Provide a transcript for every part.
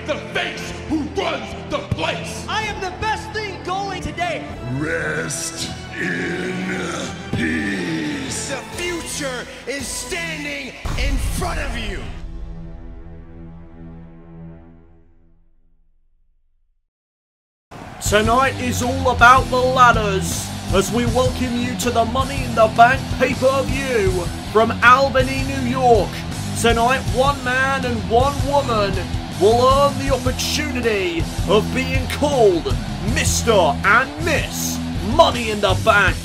the face who runs the place. I am the best thing going today. Rest in peace. The future is standing in front of you. Tonight is all about the ladders, as we welcome you to the Money in the Bank pay-per-view from Albany, New York. Tonight, one man and one woman will earn the opportunity of being called Mr. and Miss Money in the Bank.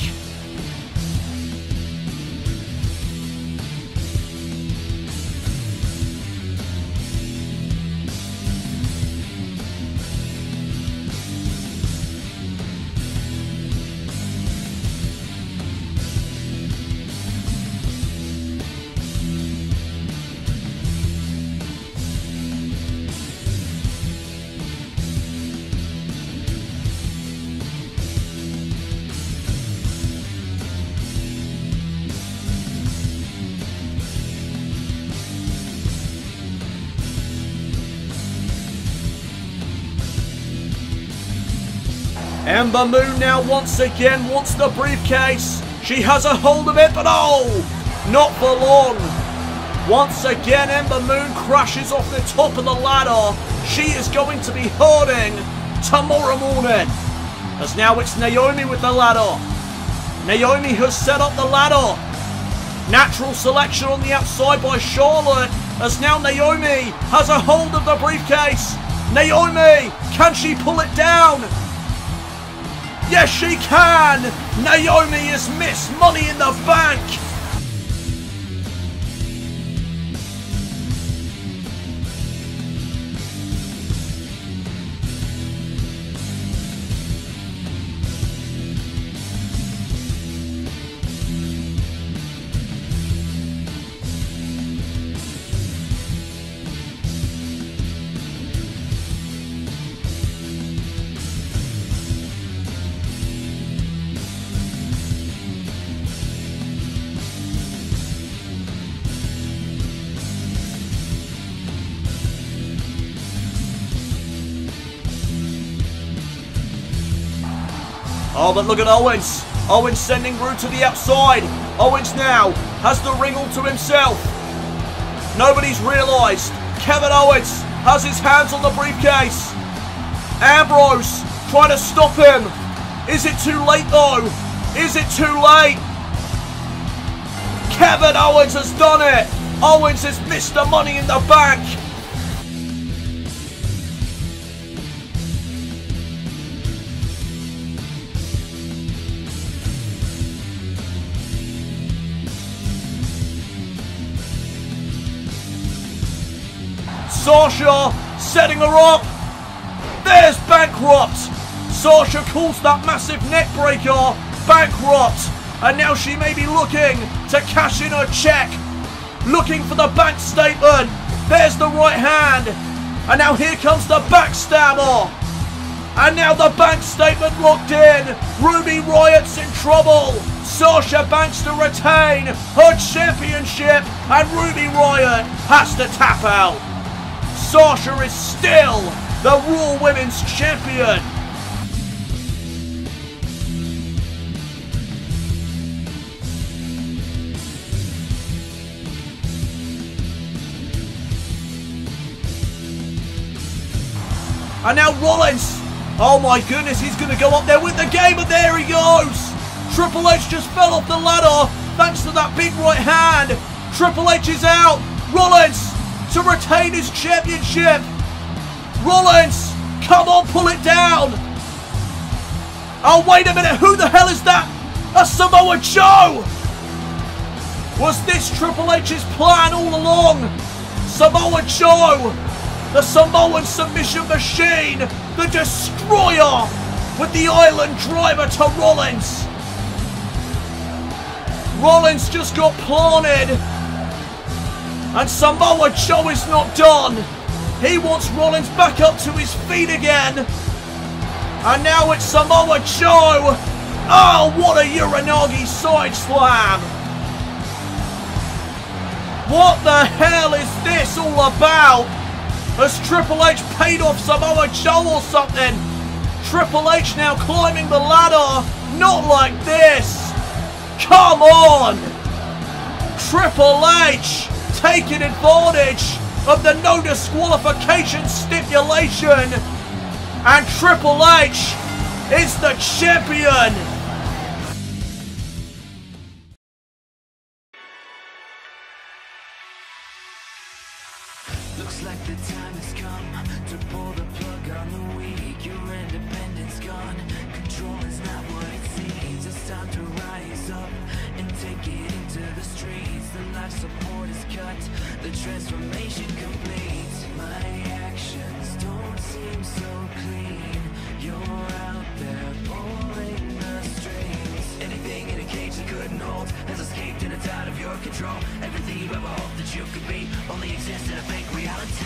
Ember Moon now once again wants the briefcase. She has a hold of it, but oh, not for long. Once again, Ember Moon crashes off the top of the ladder. She is going to be hurting tomorrow morning. As now it's Naomi with the ladder. Naomi has set up the ladder. Natural selection on the outside by Charlotte. As now Naomi has a hold of the briefcase. Naomi, can she pull it down? Yes, she can! Naomi is Miss Money in the Bank! Oh, but look at Owens. Owens sending Rude to the outside. Owens now has the ring all to himself. Nobody's realised. Kevin Owens has his hands on the briefcase. Ambrose trying to stop him. Is it too late though? Is it too late? Kevin Owens has done it. Owens is Mr. Money in the Bank. Sasha setting her up. There's Bankrupt. Sasha calls that massive neck breaker Bankrupt. And now she may be looking to cash in her check. Looking for the bank statement. There's the right hand. And now here comes the backstabber. And now the bank statement locked in. Ruby Riot's in trouble. Sasha Banks to retain her championship. And Ruby Riot has to tap out. Sasha is still the Raw Women's Champion. And now Rollins. Oh my goodness, he's going to go up there with the game, and there he goes. Triple H just fell off the ladder thanks to that big right hand. Triple H is out. Rollins to retain his championship. Rollins, come on, pull it down. Oh, wait a minute, who the hell is that? A Samoa Joe. Was this Triple H's plan all along? Samoa Joe, the Samoan submission machine, the destroyer with the island driver to Rollins. Rollins just got planted. And Samoa Joe is not done. He wants Rollins back up to his feet again. And now it's Samoa Joe. Oh, what a Uranagi side slam. What the hell is this all about? Has Triple H paid off Samoa Joe or something? Triple H now climbing the ladder. Not like this. Come on. Triple H taking advantage of the no disqualification stipulation. And Triple H is the champion. Looks like the time has come to pull the plug on the weak. Your independence gone. Control is not what it seems. It's time to rise up and take it into the streets. The life support is cut. The transformation complete. My actions don't seem so clean. You're out there pulling the strings. Anything in a cage you couldn't hold has escaped and it's out of your control. Everything you ever hoped that you could be only exists in a fake reality.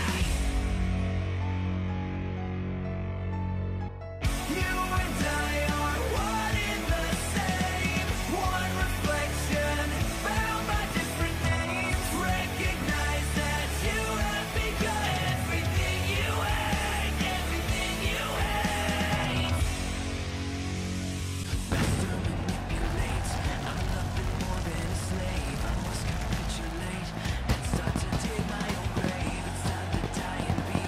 You and I are one in the same. One reflection, bound by different names. Recognize that you have become everything you hate. Everything you hate. Best to manipulate. I'm nothing more than a slave. I must capitulate and start to dig my own grave. It's time to die and be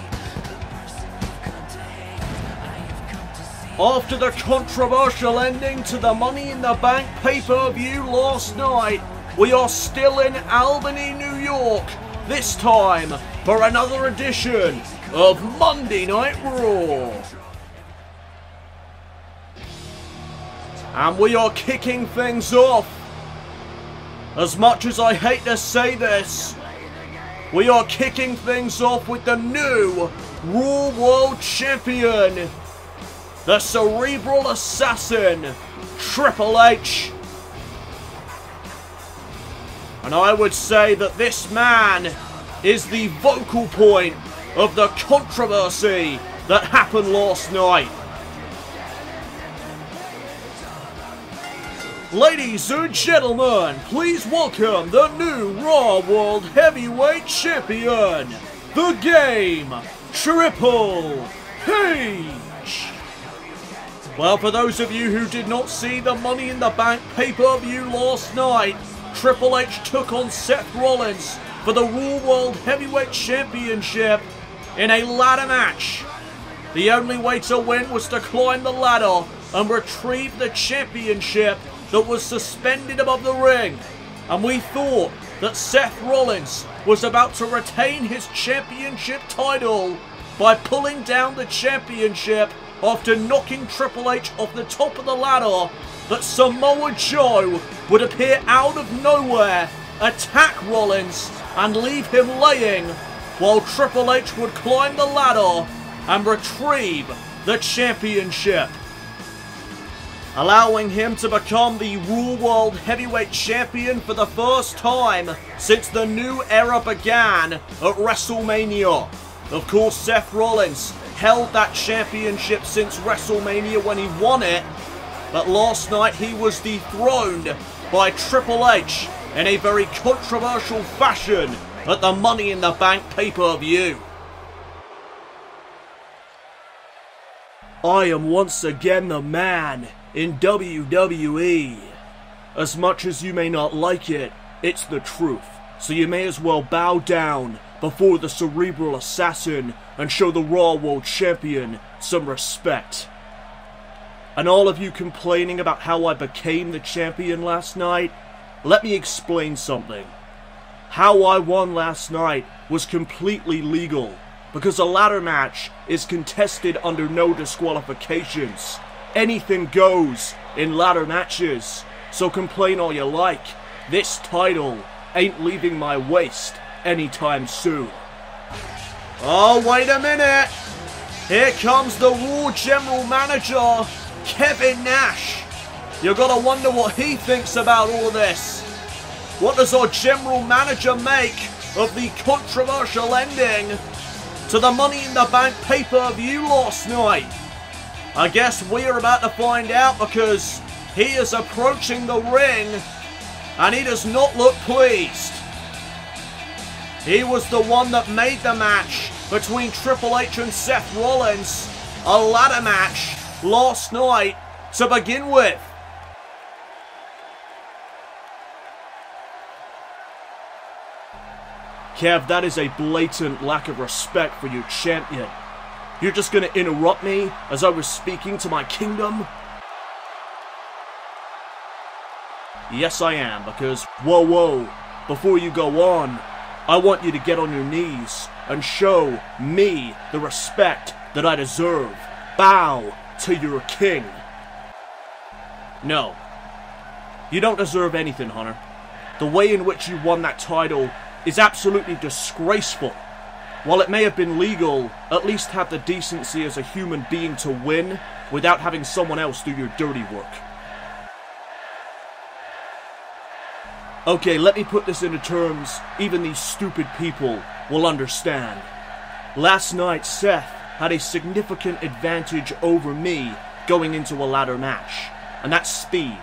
the person you've come to hate. I have come to see. After the controversial ending to the Money in the Bank pay-per-view last night, we are still in Albany, New York, this time for another edition of Monday Night Raw. And we are kicking things off. As much as I hate to say this, we are kicking things off with the new Raw World Champion, the Cerebral Assassin, Triple H. And I would say that this man is the vocal point of the controversy that happened last night. Ladies and gentlemen, please welcome the new Raw World Heavyweight Champion, the Game, Triple H. Well, for those of you who did not see the Money in the Bank pay-per-view last night, Triple H took on Seth Rollins for the Raw World Heavyweight Championship in a ladder match. The only way to win was to climb the ladder and retrieve the championship that was suspended above the ring. And we thought that Seth Rollins was about to retain his championship title by pulling down the championship after knocking Triple H off the top of the ladder, that Samoa Joe would appear out of nowhere, attack Rollins and leave him laying, while Triple H would climb the ladder and retrieve the championship, allowing him to become the Raw World Heavyweight Champion for the first time since the new era began at WrestleMania. Of course, Seth Rollins held that championship since WrestleMania when he won it, but last night he was dethroned by Triple H in a very controversial fashion at the Money in the Bank pay-per-view. I am once again the man in WWE. As much as you may not like it, it's the truth. So you may as well bow down before the Cerebral Assassin and show the Raw World Champion some respect. And all of you complaining about how I became the champion last night, let me explain something. How I won last night was completely legal, because a ladder match is contested under no disqualifications. Anything goes in ladder matches, so complain all you like. This title ain't leaving my waist anytime soon. Oh, wait a minute! Here comes the Raw General Manager, Kevin Nash. You're gonna wonder what he thinks about all of this. What does our General Manager make of the controversial ending to the Money in the Bank pay-per-view last night? I guess we're about to find out, because he is approaching the ring and he does not look pleased. He was the one that made the match between Triple H and Seth Rollins. A ladder match last night to begin with. Kev, that is a blatant lack of respect for your champion. You're just gonna interrupt me as I was speaking to my kingdom? Yes, I am, because, whoa, before you go on, I want you to get on your knees and show me the respect that I deserve. Bow to your king. No. You don't deserve anything, Hunter. The way in which you won that title is absolutely disgraceful. While it may have been legal, at least have the decency as a human being to win without having someone else do your dirty work. Okay, let me put this into terms even these stupid people will understand. Last night, Seth had a significant advantage over me going into a ladder match, and that's speed.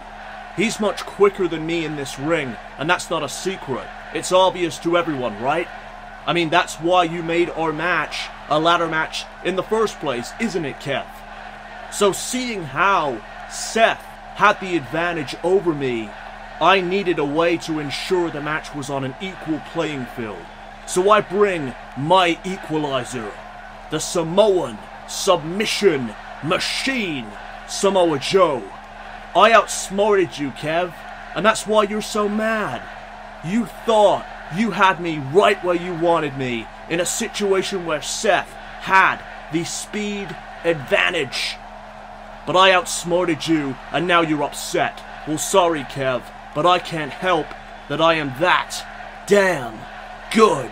He's much quicker than me in this ring, and that's not a secret. It's obvious to everyone, right? I mean, that's why you made our match a ladder match in the first place, isn't it, Kev? So seeing how Seth had the advantage over me, I needed a way to ensure the match was on an equal playing field. So I bring my equalizer, the Samoan submission machine, Samoa Joe. I outsmarted you, Kev, and that's why you're so mad. You thought you had me right where you wanted me, in a situation where Seth had the speed advantage. But I outsmarted you, and now you're upset. Well, sorry, Kev, but I can't help that I am that damn good.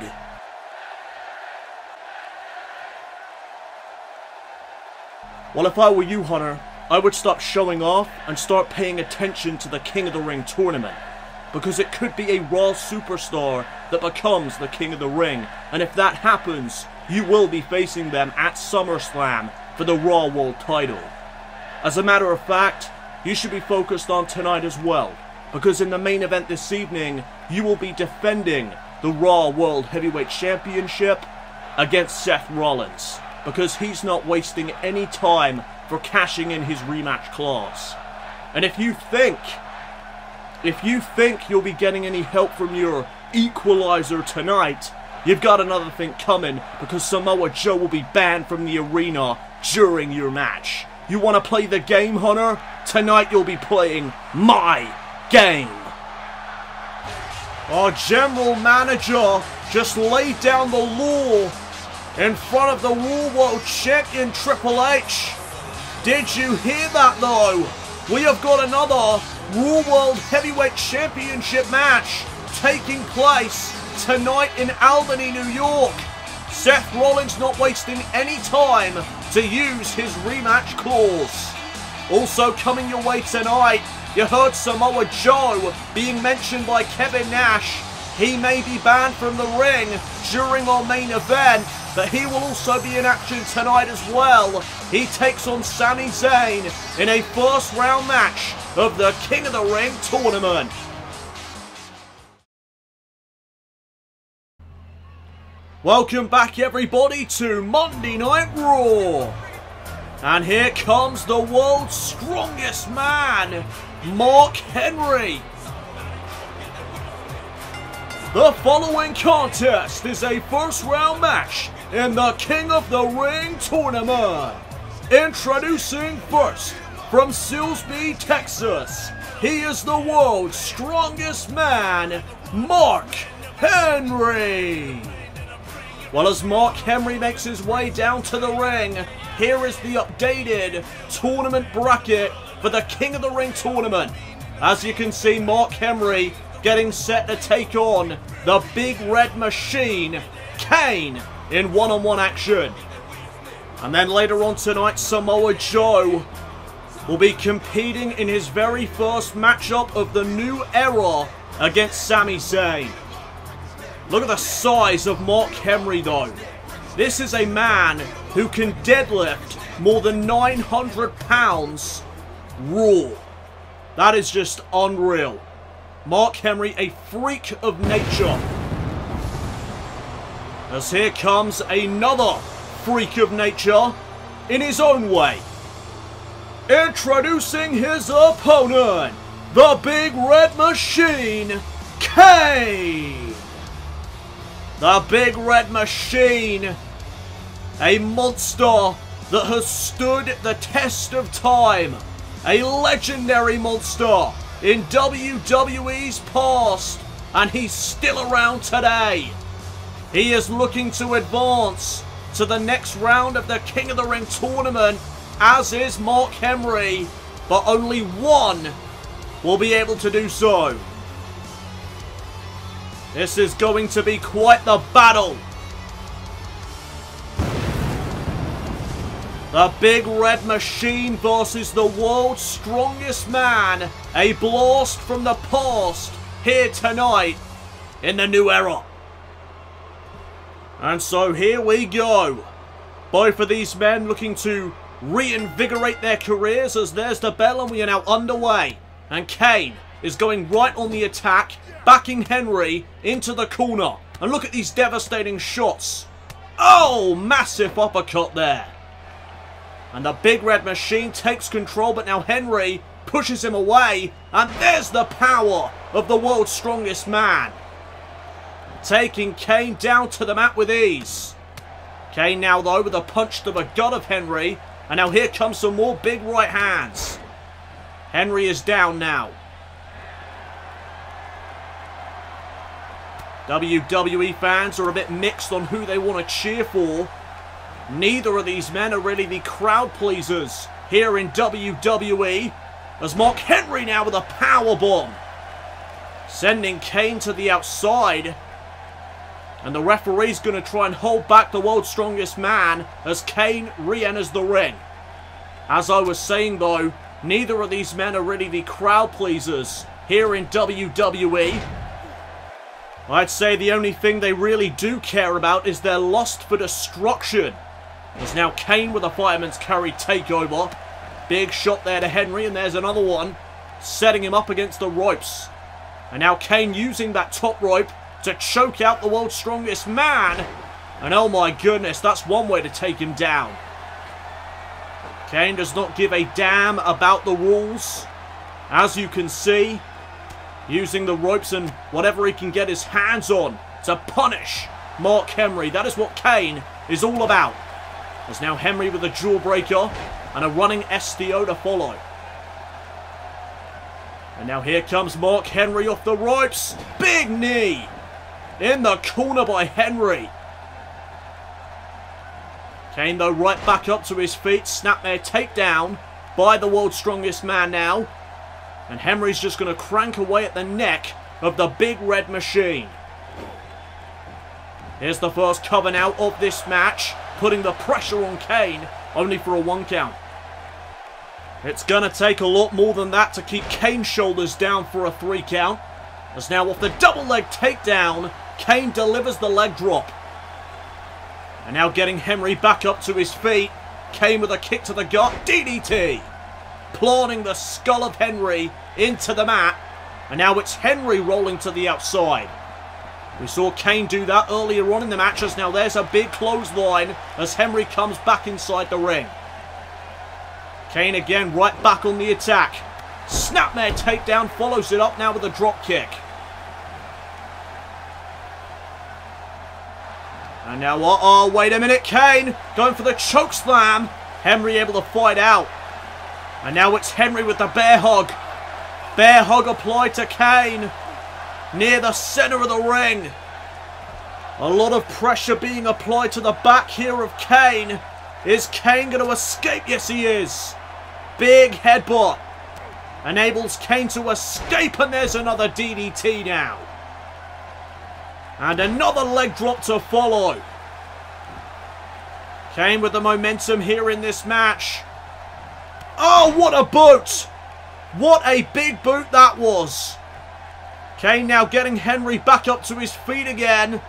Well, if I were you, Hunter, I would stop showing off and start paying attention to the King of the Ring tournament. Because it could be a Raw superstar that becomes the King of the Ring. And if that happens, you will be facing them at SummerSlam for the Raw World title. As a matter of fact, you should be focused on tonight as well. Because in the main event this evening, you will be defending the Raw World Heavyweight Championship against Seth Rollins. Because he's not wasting any time for cashing in his rematch clause. And if you think you'll be getting any help from your equalizer tonight, you've got another thing coming, because Samoa Joe will be banned from the arena during your match. You want to play the game, Hunter? Tonight you'll be playing my game. Our general manager just laid down the law in front of the Raw World Champion Triple H. Did you hear that though? We have got another Raw World Heavyweight Championship match taking place tonight in Albany, New York. Seth Rollins not wasting any time to use his rematch clause. Also coming your way tonight, you heard Samoa Joe being mentioned by Kevin Nash. He may be banned from the ring during our main event, but he will also be in action tonight as well. He takes on Sami Zayn in a first round match of the King of the Ring tournament. Welcome back everybody to Monday Night Raw. And here comes the world's strongest man, Mark Henry. The following contest is a first round match in the King of the Ring tournament. Introducing first, from Silsbee, Texas, he is the world's strongest man, Mark Henry. Well, as Mark Henry makes his way down to the ring, here is the updated tournament bracket for the King of the Ring tournament. As you can see, Mark Henry getting set to take on the Big Red Machine, Kane, in one-on-one action. And then later on tonight, Samoa Joe will be competing in his very first matchup of the new era against Sami Zayn. Look at the size of Mark Henry though. This is a man who can deadlift more than 900 pounds raw. That is just unreal. Mark Henry, a freak of nature. As here comes another freak of nature in his own way. Introducing his opponent, the Big Red Machine, Kane. The Big Red Machine, a monster that has stood the test of time. A legendary monster in WWE's past, and he's still around today. He is looking to advance to the next round of the King of the Ring tournament, as is Mark Henry, but only one will be able to do so. This is going to be quite the battle. The Big Red Machine versus the world's strongest man. A blast from the past here tonight in the new era. And so here we go. Both of these men looking to reinvigorate their careers, as there's the bell and we are now underway. And Kane is going right on the attack, backing Henry into the corner. And look at these devastating shots. Oh, massive uppercut there. And the Big Red Machine takes control, but now Henry pushes him away. And there's the power of the world's strongest man, taking Kane down to the mat with ease. Kane now, though, with a punch to the gut of Henry. And now here comes some more big right hands. Henry is down now. WWE fans are a bit mixed on who they want to cheer for. Neither of these men are really the crowd pleasers here in WWE. As Mark Henry now with a powerbomb, sending Kane to the outside. And the referee's going to try and hold back the world's strongest man as Kane re-enters the ring. As I was saying though, neither of these men are really the crowd pleasers here in WWE. I'd say the only thing they really do care about is their lust for destruction. There's now Kane with a fireman's carry takeover. Big shot there to Henry, and there's another one, setting him up against the ropes. And now Kane using that top rope to choke out the world's strongest man. And oh my goodness, that's one way to take him down. Kane does not give a damn about the rules. As you can see, using the ropes and whatever he can get his hands on to punish Mark Henry. That is what Kane is all about. There's now Henry with a jawbreaker and a running STO to follow. And now here comes Mark Henry off the ropes. Big knee in the corner by Henry. Kane, though, right back up to his feet. Snapmare takedown by the world's strongest man now. And Henry's just going to crank away at the neck of the Big Red Machine. Here's the first cover now of this match, putting the pressure on Kane, only for a 1 count. It's going to take a lot more than that to keep Kane's shoulders down for a 3 count. As now off the double leg takedown, Kane delivers the leg drop. And now getting Henry back up to his feet. Kane with a kick to the gut, DDT. Planting the skull of Henry into the mat. And now it's Henry rolling to the outside. We saw Kane do that earlier on in the match, as now there's a big clothesline as Henry comes back inside the ring. Kane again right back on the attack. Snapmare takedown, follows it up now with a drop kick. And now, uh-oh, wait a minute, Kane going for the choke slam. Henry able to fight out. And now it's Henry with the bear hug. Bear hug applied to Kane near the center of the ring. A lot of pressure being applied to the back here of Kane. Is Kane going to escape? Yes, he is. Big headbutt enables Kane to escape, and there's another DDT now. And another leg drop to follow. Kane with the momentum here in this match. Oh, what a boot! What a big boot that was. Kane now getting Henry back up to his feet again.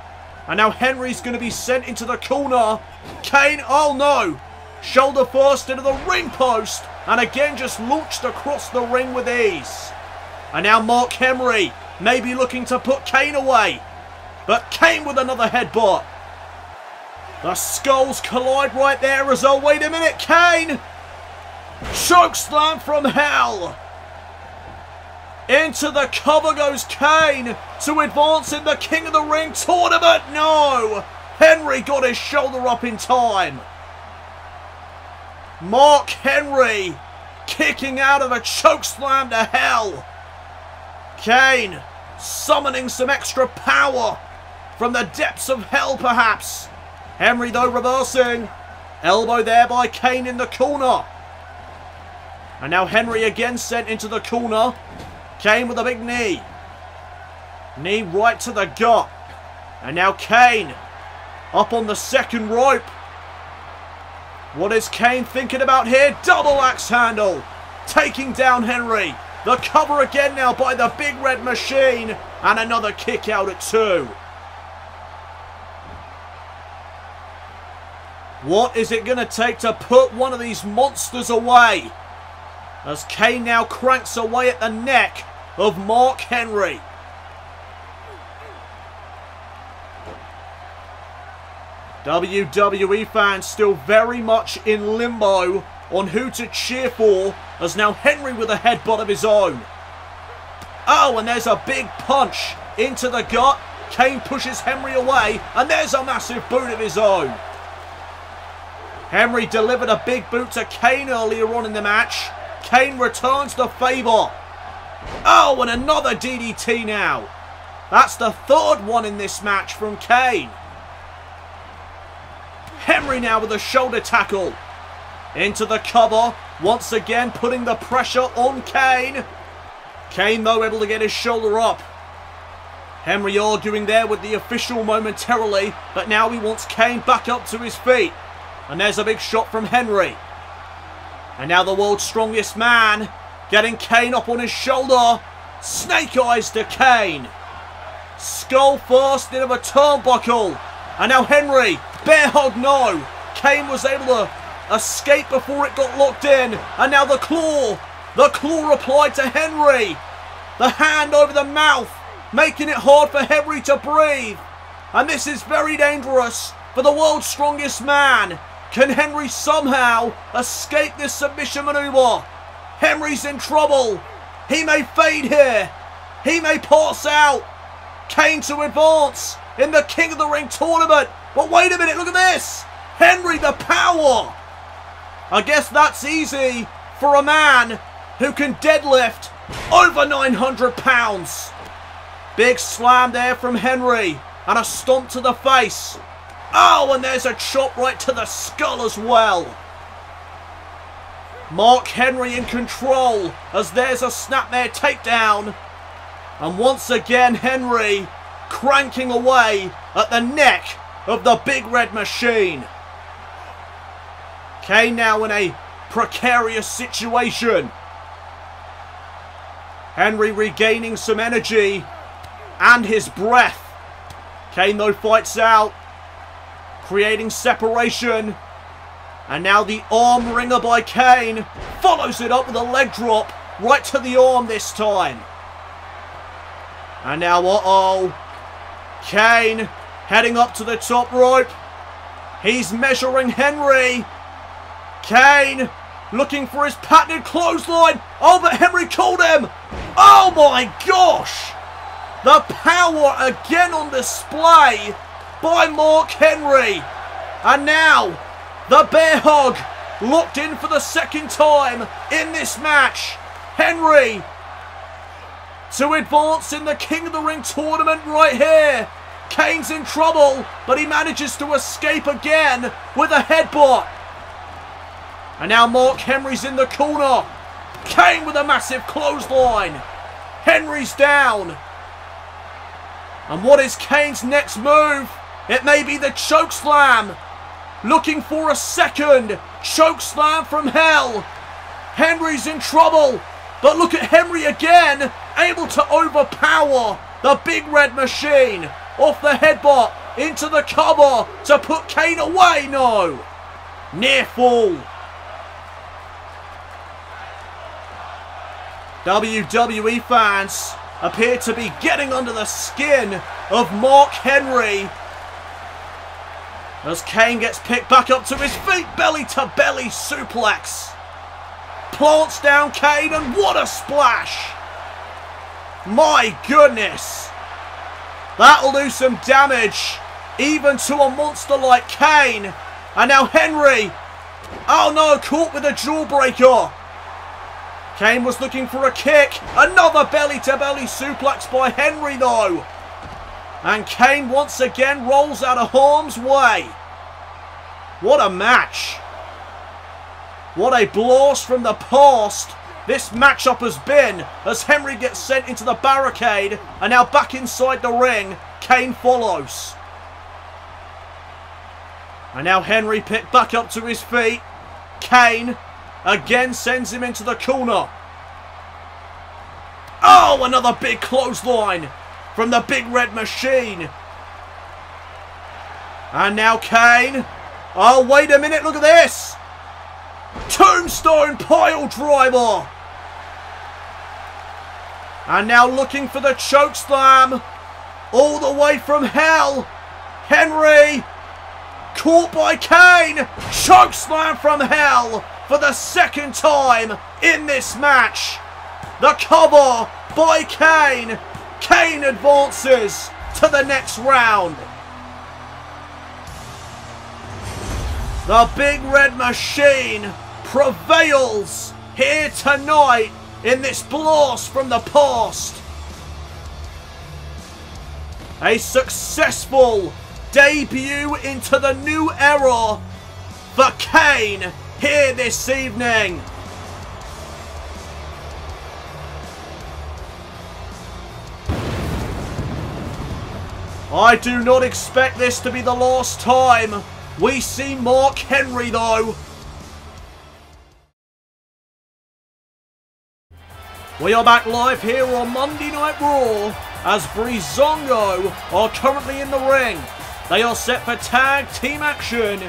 And now Henry's going to be sent into the corner. Kane, oh no! Shoulder first into the ring post. And again just launched across the ring with ease. And now Mark Henry maybe looking to put Kane away. But Kane with another headbutt. The skulls collide right there as oh, wait a minute, Kane! Chokeslam from hell! Into the cover goes Kane to advance in the King of the Ring tournament. No! Henry got his shoulder up in time. Mark Henry kicking out of a chokeslam to hell. Kane summoning some extra power from the depths of hell perhaps. Henry though reversing. Elbow there by Kane in the corner. And now Henry again sent into the corner. Kane with a big knee. Knee right to the gut. And now Kane up on the second rope. What is Kane thinking about here? Double axe handle. Taking down Henry. The cover again now by the Big Red Machine. And another kick out at 2. What is it going to take to put one of these monsters away? As Kane now cranks away at the neck of Mark Henry. WWE fans still very much in limbo on who to cheer for, as now Henry with a headbutt of his own. Oh, and there's a big punch into the gut. Kane pushes Henry away, and there's a massive boot of his own. Henry delivered a big boot to Kane earlier on in the match. Kane returns the favour. Oh, and another DDT now. That's the third one in this match from Kane. Henry now with a shoulder tackle. Into the cover. Once again putting the pressure on Kane. Kane though able to get his shoulder up. Henry arguing there with the official momentarily. But now he wants Kane back up to his feet. And there's a big shot from Henry. And now the world's strongest man getting Kane up on his shoulder. Snake eyes to Kane. Skull first into a turnbuckle. And now Henry. Bear hug, no. Kane was able to escape before it got locked in. And now the claw. The claw applied to Henry. The hand over the mouth. Making it hard for Henry to breathe. And this is very dangerous for the world's strongest man. Can Henry somehow escape this submission maneuver? Henry's in trouble. He may fade here. He may pass out. Kane to advance in the King of the Ring tournament. But wait a minute, look at this. Henry the power. I guess that's easy for a man who can deadlift over 900 pounds. Big slam there from Henry. And a stomp to the face. Oh, and there's a chop right to the skull as well. Mark Henry in control as there's a snapmare takedown. And once again, Henry cranking away at the neck of the Big Red Machine. Kane now in a precarious situation. Henry regaining some energy and his breath. Kane though fights out. Creating separation. And now the arm wringer by Kane follows it up with a leg drop right to the arm this time. And now, uh-oh. Kane heading up to the top rope. He's measuring Henry. Kane looking for his patented clothesline. Oh, but Henry called him. Oh my gosh. The power again on display by Mark Henry. And now the bear hug locked in for the second time in this match. Henry to advance in the King of the Ring tournament right here. Kane's in trouble, but he manages to escape again with a headbutt. And now Mark Henry's in the corner. Kane with a massive clothesline. Henry's down. And what is Kane's next move? It may be the chokeslam. Looking for a second chokeslam from hell. Henry's in trouble. But look at Henry again. Able to overpower the Big Red Machine. Off the headbutt. Into the cover to put Kane away. No. Near fall. WWE fans appear to be getting under the skin of Mark Henry. As Kane gets picked back up to his feet, belly to belly suplex. Plants down Kane, and what a splash. My goodness. That'll do some damage, even to a monster like Kane. And now Henry. Oh no, caught with a jawbreaker. Kane was looking for a kick. Another belly to belly suplex by Henry though. And Kane once again rolls out of harm's way. What a match. What a blast from the past this matchup has been, as Henry gets sent into the barricade, and now back inside the ring, Kane follows. And now Henry picked back up to his feet. Kane again sends him into the corner. Oh, another big clothesline from the Big Red Machine. And now Kane. Oh, wait a minute, look at this. Tombstone pile driver. And now looking for the choke slam. All the way from hell. Henry. Caught by Kane. Choke slam from hell for the second time in this match. The cover by Kane. Kane advances to the next round. The Big Red Machine prevails here tonight in this blast from the past. A successful debut into the new era for Kane here this evening. I do not expect this to be the last time we see Mark Henry though. We are back live here on Monday Night Raw as Breezango are currently in the ring. They are set for tag team action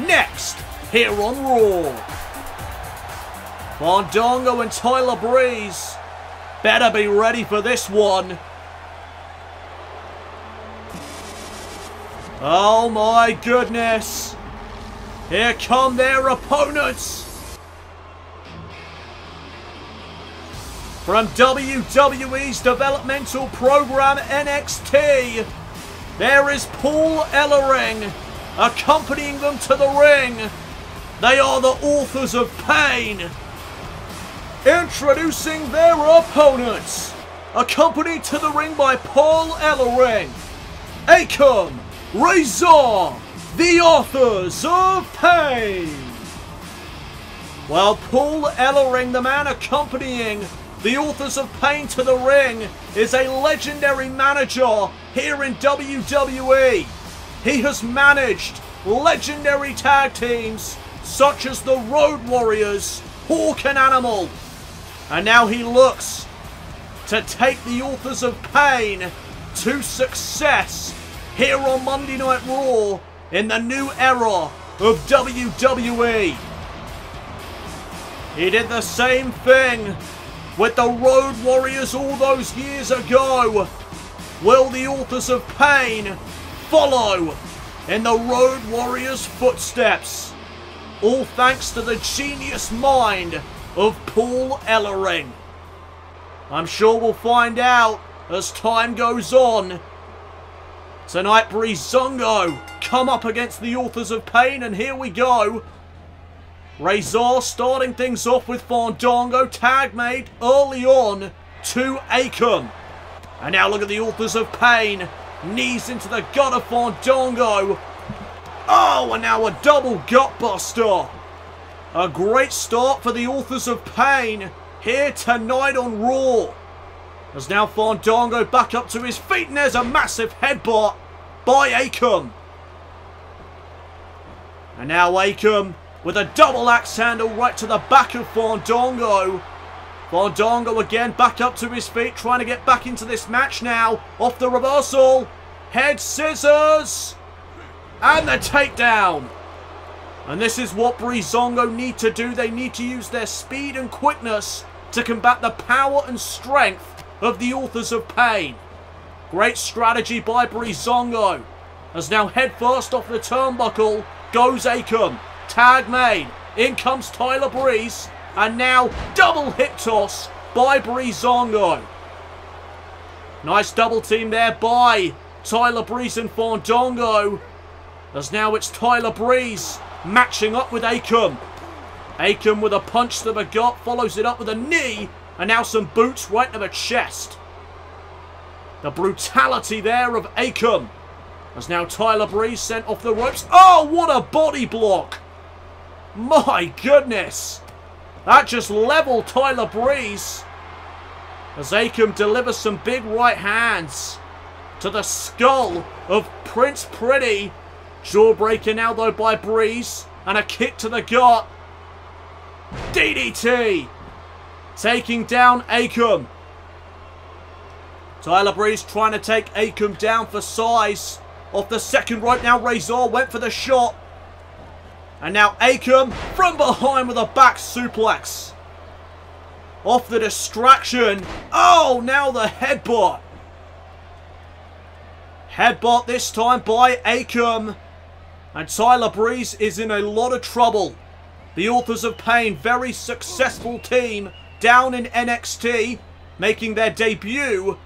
next here on Raw. Fandango and Tyler Breeze better be ready for this one. Oh my goodness. Here come their opponents. From WWE's developmental program NXT, there is Paul Ellering accompanying them to the ring. They are the Authors of Pain. Introducing their opponents, accompanied to the ring by Paul Ellering, Akam, Razor, the Authors of Pain. While Paul Ellering, the man accompanying the Authors of Pain to the ring, is a legendary manager here in WWE. He has managed legendary tag teams such as the Road Warriors, Hawk and Animal. And now he looks to take the Authors of Pain to success here on Monday Night Raw in the new era of WWE. He did the same thing with the Road Warriors all those years ago. Will the Authors of Pain follow in the Road Warriors' footsteps? All thanks to the genius mind of Paul Ellering. I'm sure we'll find out as time goes on. Tonight, Breezango come up against the Authors of Pain, and here we go. Razor starting things off with Fandango, tag made early on to Akam. And now look at the Authors of Pain. Knees into the gut of Fandango. Oh, and now a double gutbuster. A great start for the Authors of Pain here tonight on Raw. As now Fandango back up to his feet, and there's a massive headbutt by Akam. And now Akam with a double axe handle right to the back of Fandango. Fandango again back up to his feet, trying to get back into this match now. Off the reversal. Head scissors. And the takedown. And this is what Breezango need to do. They need to use their speed and quickness to combat the power and strength of the Authors of Pain. Great strategy by Breezango. As now head first off the turnbuckle goes Akam. Tag made. In comes Tyler Breeze. And now double hip toss by Breezango. Nice double team there by Tyler Breeze and Fandango. As now it's Tyler Breeze matching up with Akam. Akam with a punch to the gut, follows it up with a knee. And now some boots right to the chest. The brutality there of Akam. As now Tyler Breeze sent off the ropes. Oh, what a body block. My goodness. That just leveled Tyler Breeze. As Akam delivers some big right hands to the skull of Prince Pretty. Jawbreaker now though by Breeze. And a kick to the gut. DDT. Taking down Akam. Tyler Breeze trying to take Akam down for size. Off the second rope now, Razor went for the shot. And now Akam from behind with a back suplex. Off the distraction. Oh, now the headbutt. Headbutt this time by Akam. And Tyler Breeze is in a lot of trouble. The Authors of Pain, very successful team down in NXT, making their debut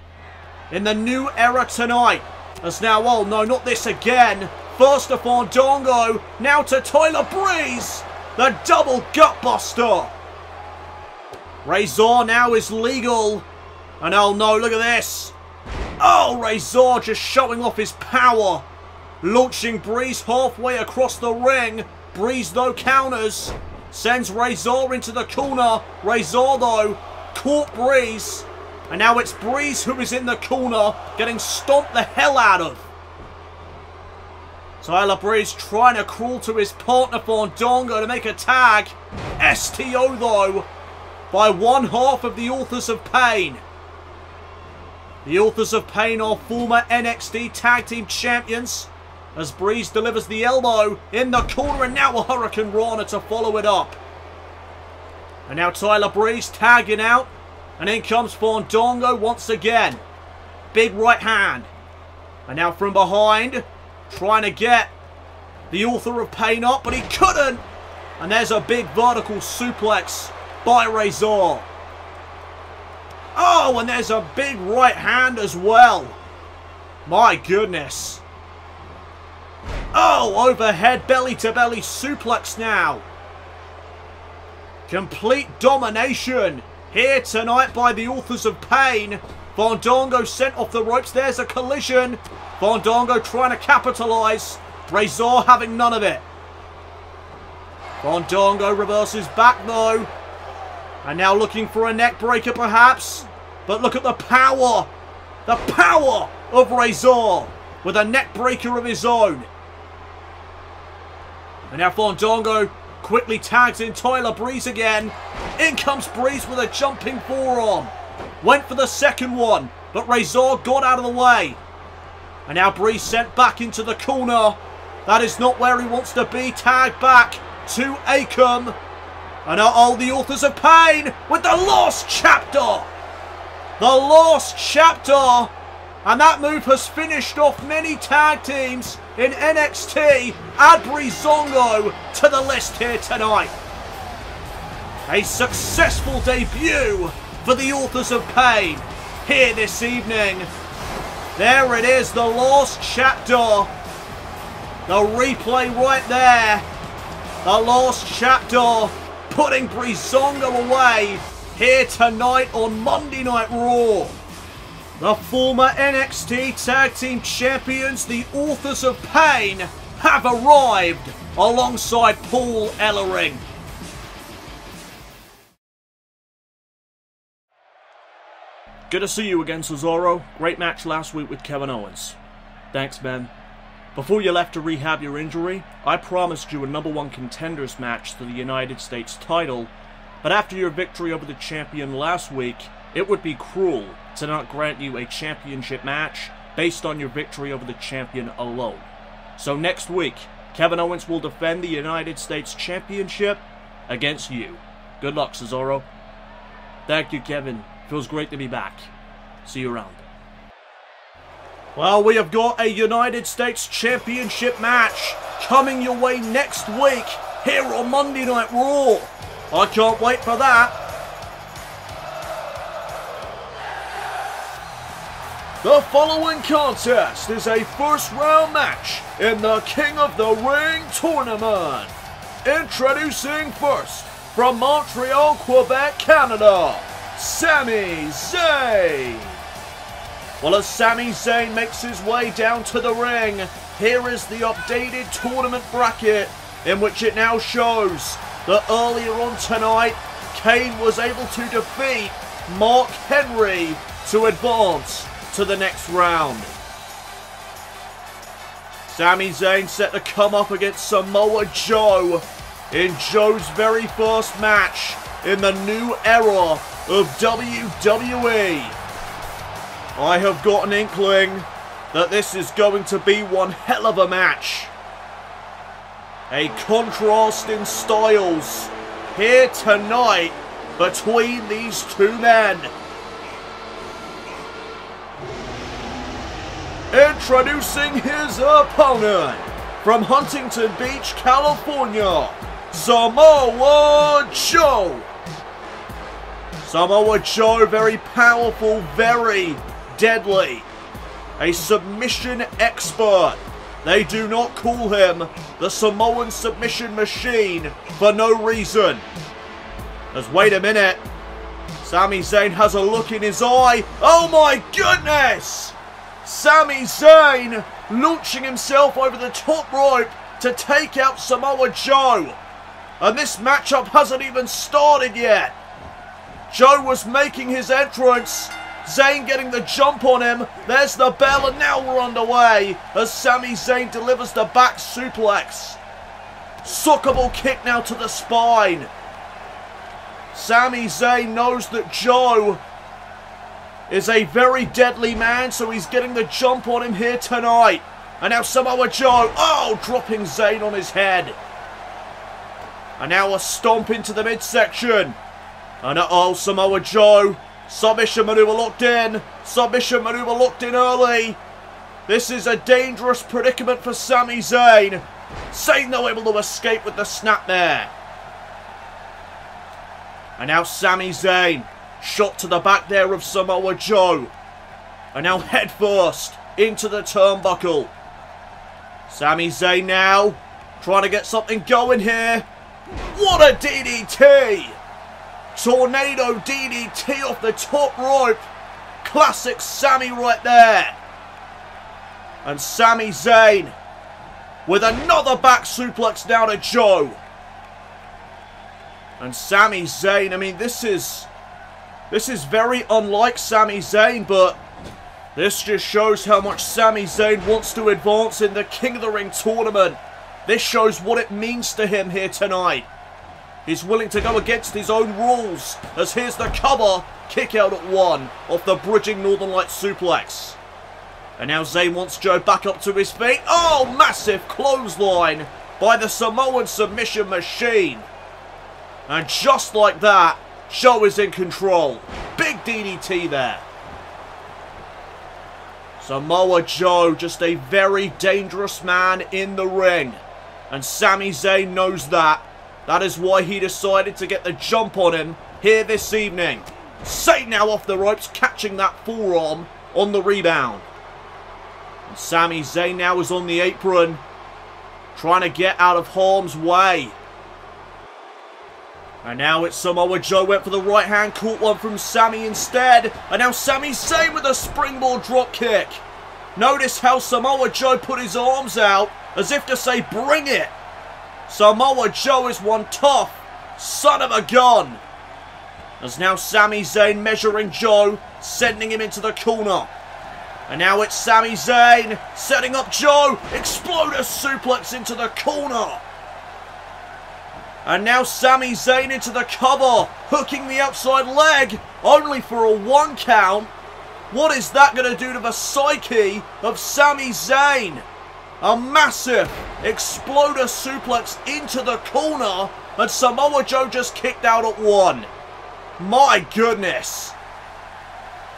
in the new era tonight. As now, oh no, not this again. First to Fandango, now to Tyler Breeze. The double gutbuster. Razor now is legal. And oh no, look at this. Oh, Razor just showing off his power. Launching Breeze halfway across the ring. Breeze though counters. Sends Razor into the corner. Razor though caught Breeze. And now it's Breeze who is in the corner, getting stomped the hell out of. Tyler Breeze trying to crawl to his partner Fandango to make a tag. STO though, by one half of the Authors of Pain. The Authors of Pain are former NXT Tag Team Champions. As Breeze delivers the elbow in the corner, and now a Hurricane Rana to follow it up. And now Tyler Breeze tagging out. And in comes Fandango once again. Big right hand. And now from behind, trying to get the Author of Pain up, but he couldn't. And there's a big vertical suplex by Razor. Oh, and there's a big right hand as well. My goodness. Oh, overhead belly-to-belly suplex now. Complete domination here tonight by the Authors of Pain. Fandango sent off the ropes. There's a collision. Fandango trying to capitalize. Razor having none of it. Fandango reverses back though. And now looking for a neck breaker perhaps. But look at the power. The power of Razor with a neck breaker of his own. And now Fandango quickly tags in Tyler Breeze again. In comes Breeze with a jumping forearm. Went for the second one, but Razor got out of the way. And now Breeze sent back into the corner. That is not where he wants to be. Tag back to Akam. And uh-oh, the Authors of Pain with the Lost Chapter. The Lost Chapter. And that move has finished off many tag teams in NXT. Add Breezango to the list here tonight. A successful debut for the Authors of Pain here this evening. There it is, the Lost Chapter. The replay right there. The Lost Chapter putting Breezango away here tonight on Monday Night Raw. The former NXT Tag Team Champions, the Authors of Pain, have arrived alongside Paul Ellering. Good to see you again, Cesaro. Great match last week with Kevin Owens. Thanks, man. Before you left to rehab your injury, I promised you a #1 contenders match to the United States title, but after your victory over the champion last week, it would be cruel to not grant you a championship match based on your victory over the champion alone. So next week, Kevin Owens will defend the United States Championship against you. Good luck, Cesaro. Thank you, Kevin. Feels great to be back. See you around. Well, we have got a United States Championship match coming your way next week here on Monday Night Raw. I can't wait for that. The following contest is a first round match in the King of the Ring tournament. Introducing first, from Montreal, Quebec, Canada, Sami Zayn. Well, as Sami Zayn makes his way down to the ring, here is the updated tournament bracket, in which it now shows that earlier on tonight, Kane was able to defeat Mark Henry to advance to the next round. Sami Zayn set to come up against Samoa Joe in Joe's very first match in the new era of WWE. I have got an inkling that this is going to be one hell of a match. A contrast in styles here tonight between these two men. Introducing his opponent, from Huntington Beach, California, Samoa Joe. Samoa Joe, very powerful, very deadly. A submission expert. They do not call him the Samoan submission machine for no reason. As wait a minute, Sami Zayn has a look in his eye. Oh my goodness! Sami Zayn launching himself over the top rope to take out Samoa Joe. And this matchup hasn't even started yet. Joe was making his entrance. Zayn getting the jump on him. There's the bell, and now we're underway as Sami Zayn delivers the back suplex. Suckable kick now to the spine. Sami Zayn knows that Joe is a very deadly man, so he's getting the jump on him here tonight. And now Samoa Joe, oh, dropping Zayn on his head. And now a stomp into the midsection. And uh-oh, Samoa Joe. Submission maneuver locked in. Submission maneuver locked in early. This is a dangerous predicament for Sami Zayn. Zayn though able to escape with the snap there. And now Sami Zayn. Shot to the back there of Samoa Joe. And now head first into the turnbuckle. Sami Zayn now trying to get something going here. What a DDT! Tornado DDT off the top rope. Classic Sami right there. And Sami Zayn with another back suplex down to Joe. And Sami Zayn, I mean, this is very unlike Sami Zayn, but this just shows how much Sami Zayn wants to advance in the King of the Ring tournament. This shows what it means to him here tonight. He's willing to go against his own rules, as here's the cover, kick out at one, off the bridging Northern Light suplex. And now Zayn wants Joe back up to his feet. Oh, massive clothesline by the Samoan submission machine. And just like that, Joe is in control. Big DDT there. Samoa Joe, just a very dangerous man in the ring. And Sami Zayn knows that. That is why he decided to get the jump on him here this evening. Zayn now off the ropes, catching that forearm on the rebound. And Sami Zayn now is on the apron, trying to get out of harm's way. And now it's Samoa Joe, went for the right hand, caught one from Sami instead. And now Sami Zayn with a springboard drop kick. Notice how Samoa Joe put his arms out as if to say, bring it. Samoa Joe is one tough son of a gun. As now Sami Zayn measuring Joe, sending him into the corner. And now it's Sami Zayn setting up Joe. Exploder suplex into the corner. And now Sami Zayn into the cover, hooking the outside leg, only for a 1 count. What is that going to do to the psyche of Sami Zayn? A massive exploder suplex into the corner, and Samoa Joe just kicked out at 1. My goodness.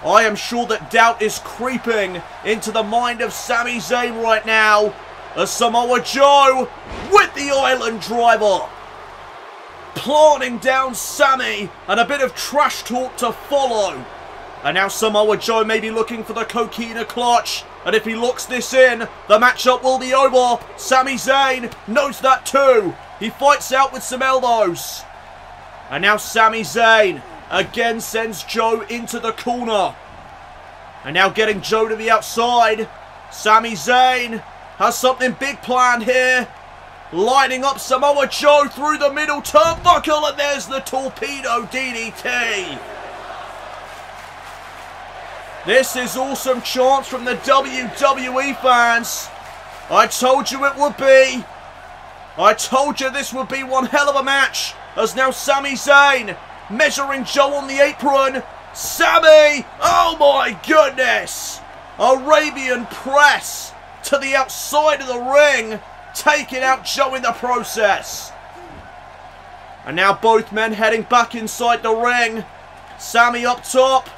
I am sure that doubt is creeping into the mind of Sami Zayn right now. As Samoa Joe with the Island Driver. Planting down Sami, and a bit of trash talk to follow. And now Samoa Joe may be looking for the Coquina clutch. And if he locks this in, the matchup will be over. Sami Zayn knows that too. He fights out with some elbows. And now Sami Zayn again sends Joe into the corner. And now getting Joe to the outside. Sami Zayn has something big planned here. Lining up Samoa Joe through the middle turnbuckle, and there's the torpedo DDT. This is awesome chants from the WWE fans. I told you it would be. I told you this would be one hell of a match. As now Sami Zayn measuring Joe on the apron. Sami! Oh my goodness! Arabian press to the outside of the ring. Taking out Joe in the process. And now both men heading back inside the ring. Sami up top.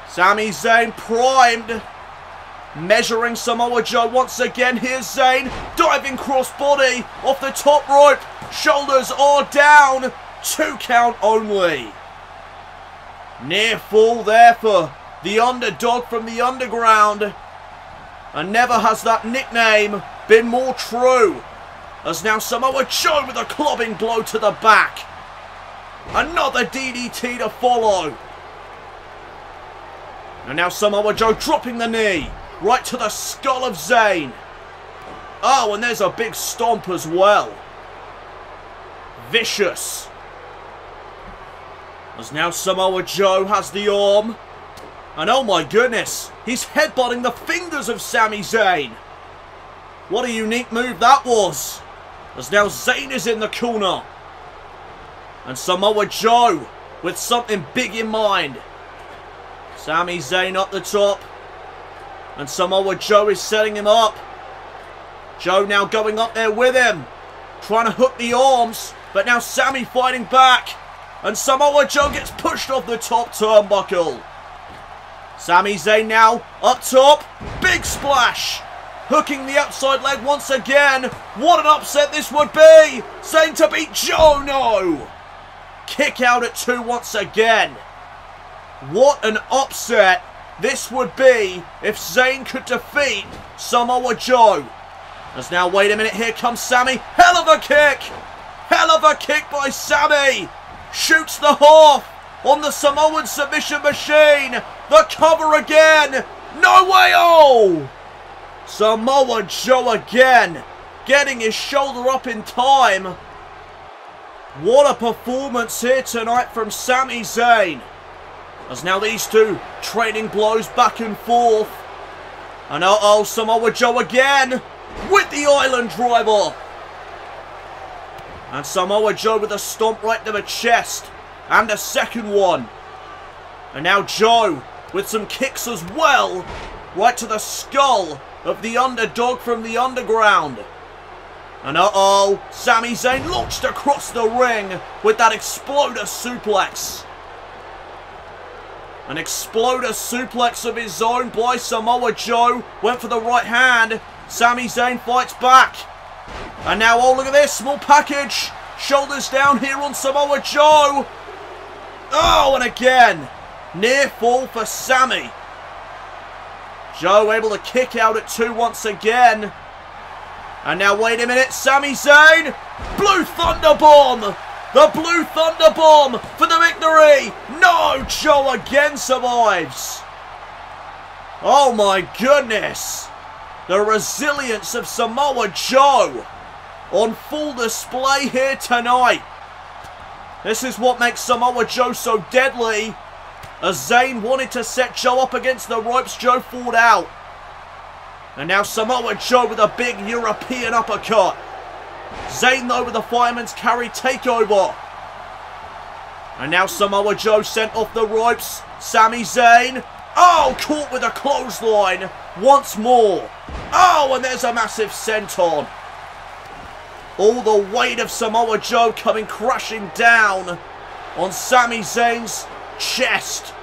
Sami Zayn primed. Measuring Samoa Joe once again. Here's Zayn. Diving crossbody off the top rope. Shoulders are down. 2 count only. Near fall there for the underdog from the underground. And never has that nickname been more true. As now Samoa Joe with a clubbing blow to the back. Another DDT to follow. And now Samoa Joe dropping the knee. Right to the skull of Zayn. Oh, and there's a big stomp as well. Vicious. As now Samoa Joe has the arm. And oh my goodness, he's headbutting the fingers of Sami Zayn. What a unique move that was. As now Zayn is in the corner. And Samoa Joe with something big in mind. Sami Zayn up the top. And Samoa Joe is setting him up. Joe now going up there with him. Trying to hook the arms. But now Sami fighting back. And Samoa Joe gets pushed off the top turnbuckle. Sami Zayn now up top. Big splash. Hooking the outside leg once again. What an upset this would be. Zayn to beat Joe. No. Kick out at 2 once again. What an upset this would be if Zayn could defeat Samoa Joe. As now, wait a minute, here comes Sami. Hell of a kick. Hell of a kick by Sami. Shoots the half on the Samoan submission machine. The cover again. No way. Oh. Samoa Joe again. Getting his shoulder up in time. What a performance here tonight from Sami Zayn. As now these two trading blows back and forth. And uh-oh, Samoa Joe again with the Island Driver. And Samoa Joe with a stomp right to the chest. And a second one. And now Joe with some kicks as well. Right to the skull of the underdog from the underground. And uh-oh, Sami Zayn launched across the ring with that exploder suplex. An exploder suplex of his own by Samoa Joe. Went for the right hand. Sami Zayn fights back. And now, oh, look at this. Small package. Shoulders down here on Samoa Joe. Oh, and again. Near fall for Sami. Joe able to kick out at 2 once again. And now, wait a minute. Sami Zayn. Blue Thunder Bomb. The Blue Thunder Bomb for the victory. No, Joe again survives. Oh my goodness. The resilience of Samoa Joe on full display here tonight. This is what makes Samoa Joe so deadly. As Zayn wanted to set Joe up against the ropes, Joe fought out. And now Samoa Joe with a big European uppercut. Zayn though with the fireman's carry takeover. And now Samoa Joe sent off the ropes. Sami Zayn. Oh, caught with a clothesline once more. Oh, and there's a massive senton. All the weight of Samoa Joe coming crashing down on Sami Zayn's chest.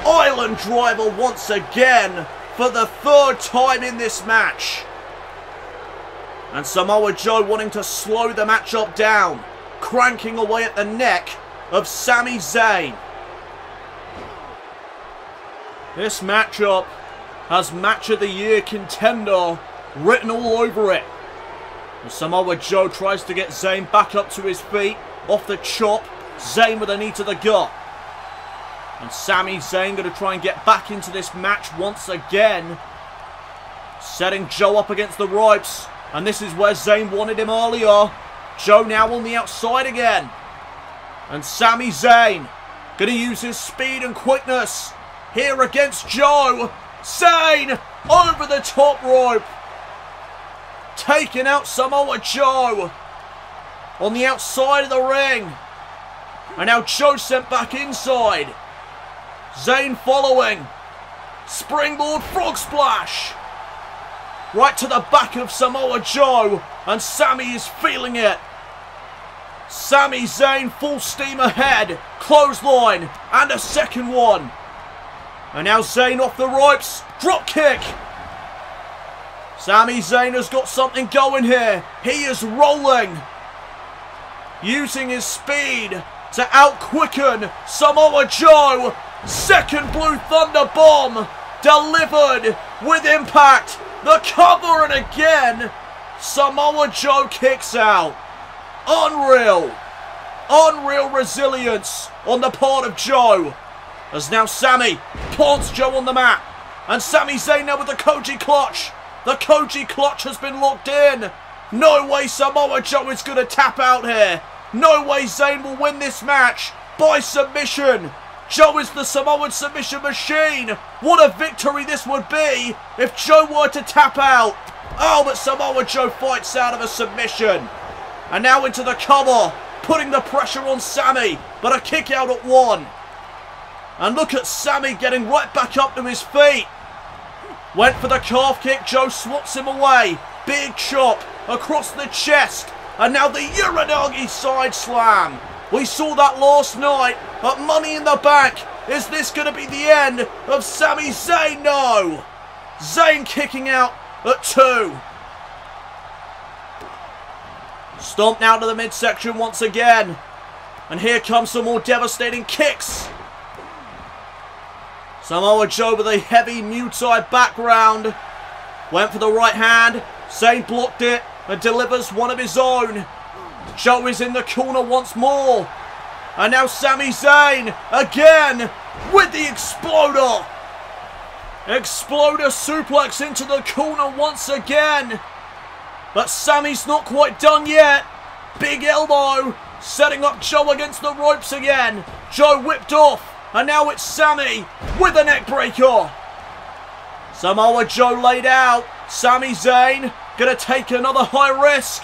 Island driver once again for the 3rd time in this match. And Samoa Joe wanting to slow the matchup down, cranking away at the neck of Sami Zayn. This matchup has Match of the Year contender written all over it. And Samoa Joe tries to get Zayn back up to his feet, off the chop. Zayn with a knee to the gut. And Sami Zayn going to try and get back into this match once again. Setting Joe up against the ropes. And this is where Zayn wanted him earlier. Joe now on the outside again. And Sami Zayn going to use his speed and quickness here against Joe. Zayn over the top rope. Taking out Samoa Joe on the outside of the ring. And now Joe sent back inside. Zayn following. Springboard frog splash. Right to the back of Samoa Joe. And Sami is feeling it. Sami Zayn full steam ahead. Clothesline. And a second one. And now Zayn off the ropes. Drop kick. Sami Zayn has got something going here. He is rolling. Using his speed to out-quicken Samoa Joe. Second Blue Thunder Bomb. Delivered with impact. The cover, and again, Samoa Joe kicks out. Unreal. Unreal resilience on the part of Joe. As now Sami plants Joe on the mat. And Sami Zayn now with the Koji clutch. The Koji clutch has been locked in. No way Samoa Joe is going to tap out here. No way Zayn will win this match by submission. Joe is the Samoan submission machine. What a victory this would be if Joe were to tap out. Oh, but Samoa Joe fights out of a submission. And now into the cover, putting the pressure on Sami, but a kick out at 1. And look at Sami getting right back up to his feet. Went for the calf kick, Joe swats him away. Big chop across the chest. And now the Uranagi side slam. We saw that last night at Money in the Bank. Is this going to be the end of Sami Zayn? No. Zayn kicking out at 2. Stomp now to the midsection once again. And here comes some more devastating kicks. Samoa Joe with a heavy Muay Thai background. Went for the right hand. Zayn blocked it and delivers one of his own. Joe is in the corner once more. And now Sami Zayn again with the exploder. Exploder suplex into the corner once again. But Sami's not quite done yet. Big elbow setting up Joe against the ropes again. Joe whipped off. And now it's Sami with a neck breaker. Samoa Joe laid out. Sami Zayn going to take another high risk.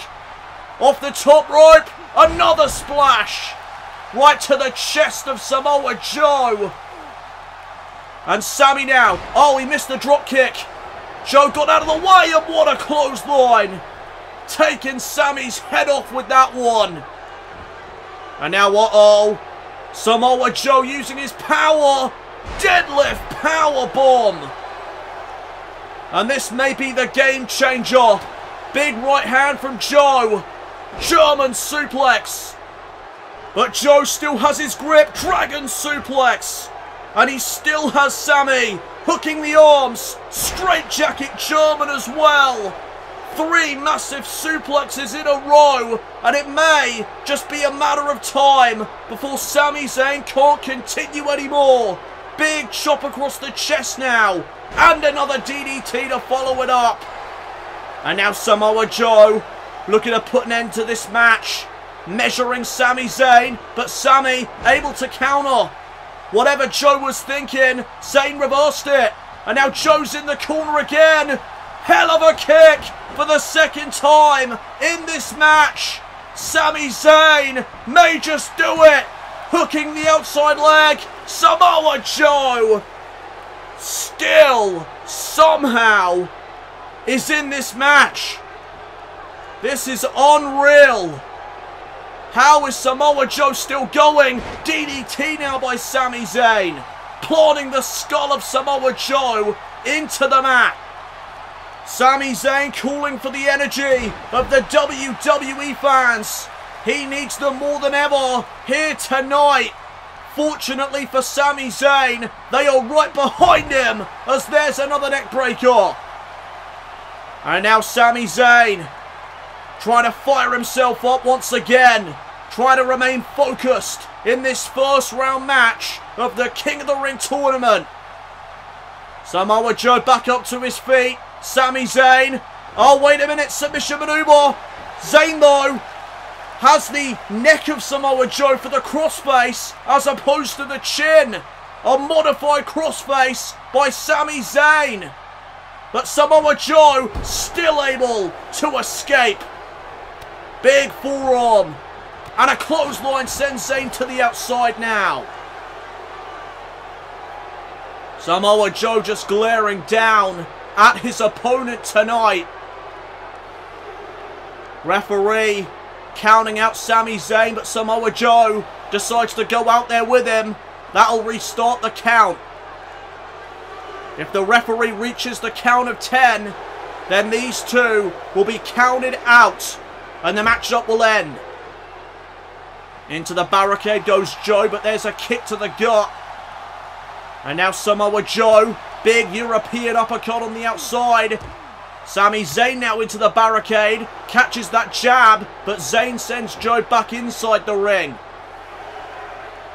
Off the top rope. Another splash. Right to the chest of Samoa Joe. And Sami now. Oh, he missed the drop kick. Joe got out of the way, and what a clothesline. Taking Sami's head off with that one. And now, uh-oh. Samoa Joe using his power. Deadlift power bomb. And this may be the game changer. Big right hand from Joe. German suplex. But Joe still has his grip. Dragon suplex. And he still has Sami hooking the arms. Straight jacket German as well. 3 massive suplexes in a row. And it may just be a matter of time before Sami Zayn can't continue anymore. Big chop across the chest now. And another DDT to follow it up. And now Samoa Joe looking to put an end to this match. Measuring Sami Zayn. But Sami able to counter. Whatever Joe was thinking, Zayn reversed it. And now Joe's in the corner again. Hell of a kick for the second time in this match. Sami Zayn may just do it. Hooking the outside leg. Samoa Joe still somehow is in this match. This is unreal. How is Samoa Joe still going? DDT now by Sami Zayn. Planting the skull of Samoa Joe into the mat. Sami Zayn calling for the energy of the WWE fans. He needs them more than ever here tonight. Fortunately for Sami Zayn, they are right behind him as there's another neck breaker. And now Sami Zayn trying to fire himself up once again. Trying to remain focused in this first round match of the King of the Ring tournament. Samoa Joe back up to his feet. Sami Zayn. Oh, wait a minute. Submission maneuver. Zayn, though, has the neck of Samoa Joe for the crossface as opposed to the chin. A modified crossface by Sami Zayn. But Samoa Joe still able to escape. Big forearm. And a clothesline sends Zayn to the outside now. Samoa Joe just glaring down at his opponent tonight. Referee counting out Sami Zayn, but Samoa Joe decides to go out there with him. That'll restart the count. If the referee reaches the count of 10, then these two will be counted out and the matchup will end. Into the barricade goes Joe, but there's a kick to the gut. And now Samoa Joe, big European uppercut on the outside. Sami Zayn now into the barricade, catches that jab, but Zayn sends Joe back inside the ring.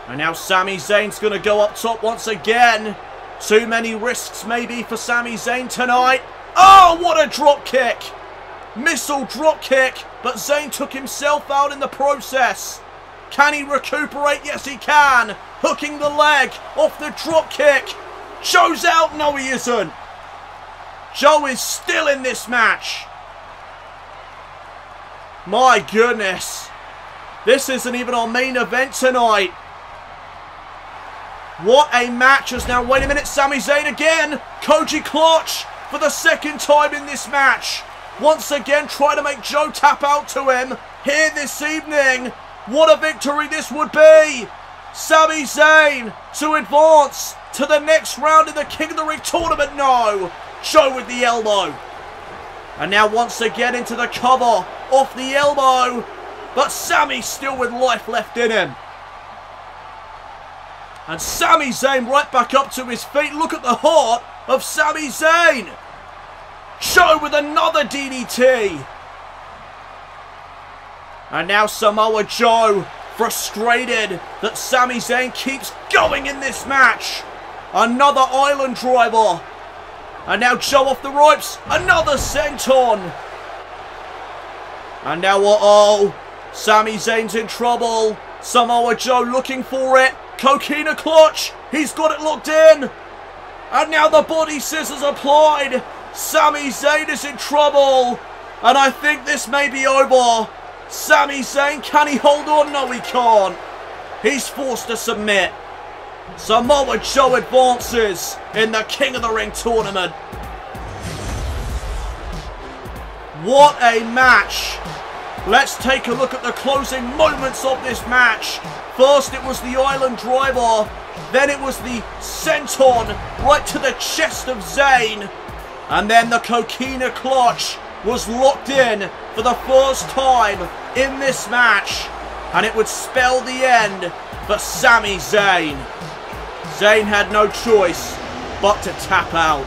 And now Sami Zayn's going to go up top once again. Too many risks maybe for Sami Zayn tonight. Oh, what a drop kick. Missile drop kick, but Zayn took himself out in the process. Can he recuperate? Yes, he can. Hooking the leg off the drop kick. Joe's out. No, he isn't. Joe is still in this match. My goodness. This isn't even our main event tonight. What a match. As now, wait a minute, Sami Zayn again. Koji clutch for the second time in this match. Once again, try to make Joe tap out to him here this evening. What a victory this would be. Sami Zayn to advance to the next round in the King of the Ring tournament. No. Joe with the elbow. And now once again into the cover off the elbow. But Sami still with life left in him. And Sami Zayn right back up to his feet. Look at the heart of Sami Zayn. Joe with another DDT. And now Samoa Joe frustrated that Sami Zayn keeps going in this match. Another island driver. And now Joe off the ropes. Another senton. And now, uh-oh. Sami Zayn's in trouble. Samoa Joe looking for it. Coquina clutch. He's got it locked in. And now the body scissors applied. Sami Zayn is in trouble. And I think this may be over. Sami Zayn, can he hold on? No, he can't. He's forced to submit. Samoa Joe advances in the King of the Ring tournament. What a match. Let's take a look at the closing moments of this match. First it was the Island Driver. Then it was the senton right to the chest of Zayn. And then the Coquina clutch was locked in for the first time in this match. And it would spell the end for Sami Zayn. Zayn had no choice but to tap out.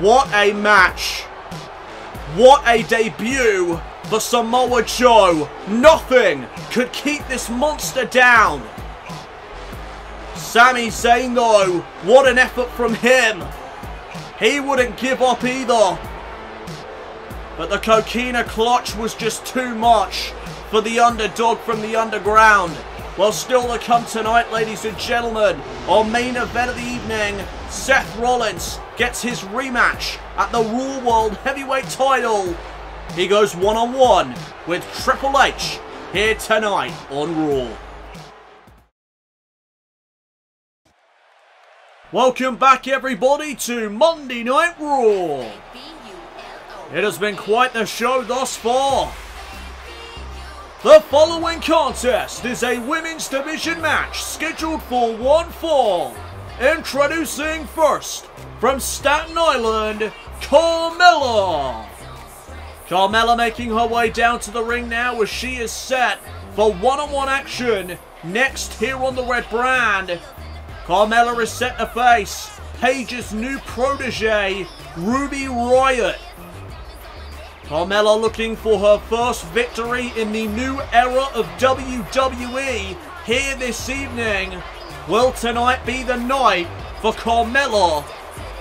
What a match. What a debut for Samoa Joe. Nothing could keep this monster down. Sami Zayn though, what an effort from him. He wouldn't give up either. But the Coquina clutch was just too much for the underdog from the underground. Well, still to come tonight, ladies and gentlemen, our main event of the evening, Seth Rollins gets his rematch at the Raw World Heavyweight title. He goes one-on-one with Triple H here tonight on Raw. Welcome back, everybody, to Monday Night Raw. It has been quite the show thus far. The following contest is a women's division match scheduled for one fall. Introducing first, from Staten Island, Carmella. Carmella making her way down to the ring now as she is set for one-on-one action next here on the red brand. Carmella is set to face Paige's new protege, Ruby Riott. Carmella looking for her first victory in the new era of WWE here this evening. Will tonight be the night for Carmella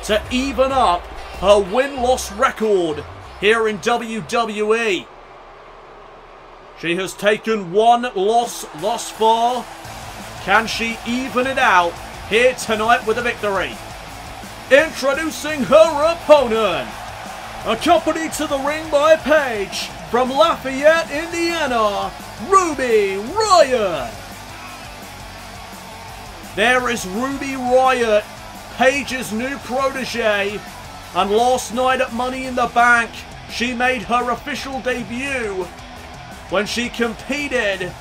to even up her win-loss record here in WWE? She has taken one loss thus far. Can she even it out here tonight with a victory? Introducing her opponent, accompanied to the ring by Paige from Lafayette, Indiana, Ruby Riott. There is Ruby Riott, Paige's new protege, and last night at Money in the Bank, she made her official debut when she competed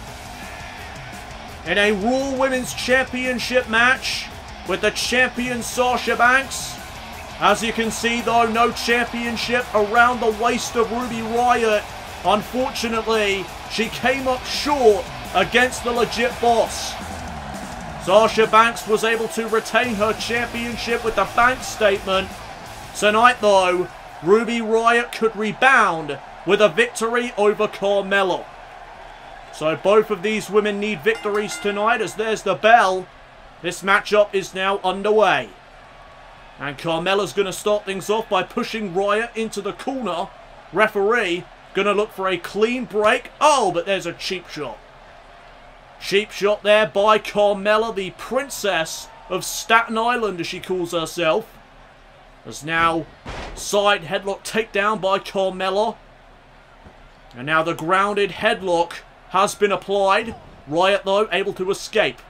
in a Raw Women's Championship match with the champion Sasha Banks. As you can see though, no championship around the waist of Ruby Riott. Unfortunately, she came up short against the legit boss. Sasha Banks was able to retain her championship with the Banks statement. Tonight though, Ruby Riott could rebound with a victory over Carmella. So both of these women need victories tonight, as there's the bell. This matchup is now underway. And Carmella's going to start things off by pushing Riott into the corner. Referee going to look for a clean break. Oh, but there's a cheap shot. Cheap shot there by Carmella, the princess of Staten Island, as she calls herself. There's now side headlock takedown by Carmella. And now the grounded headlock has been applied. Riott, though, able to escape.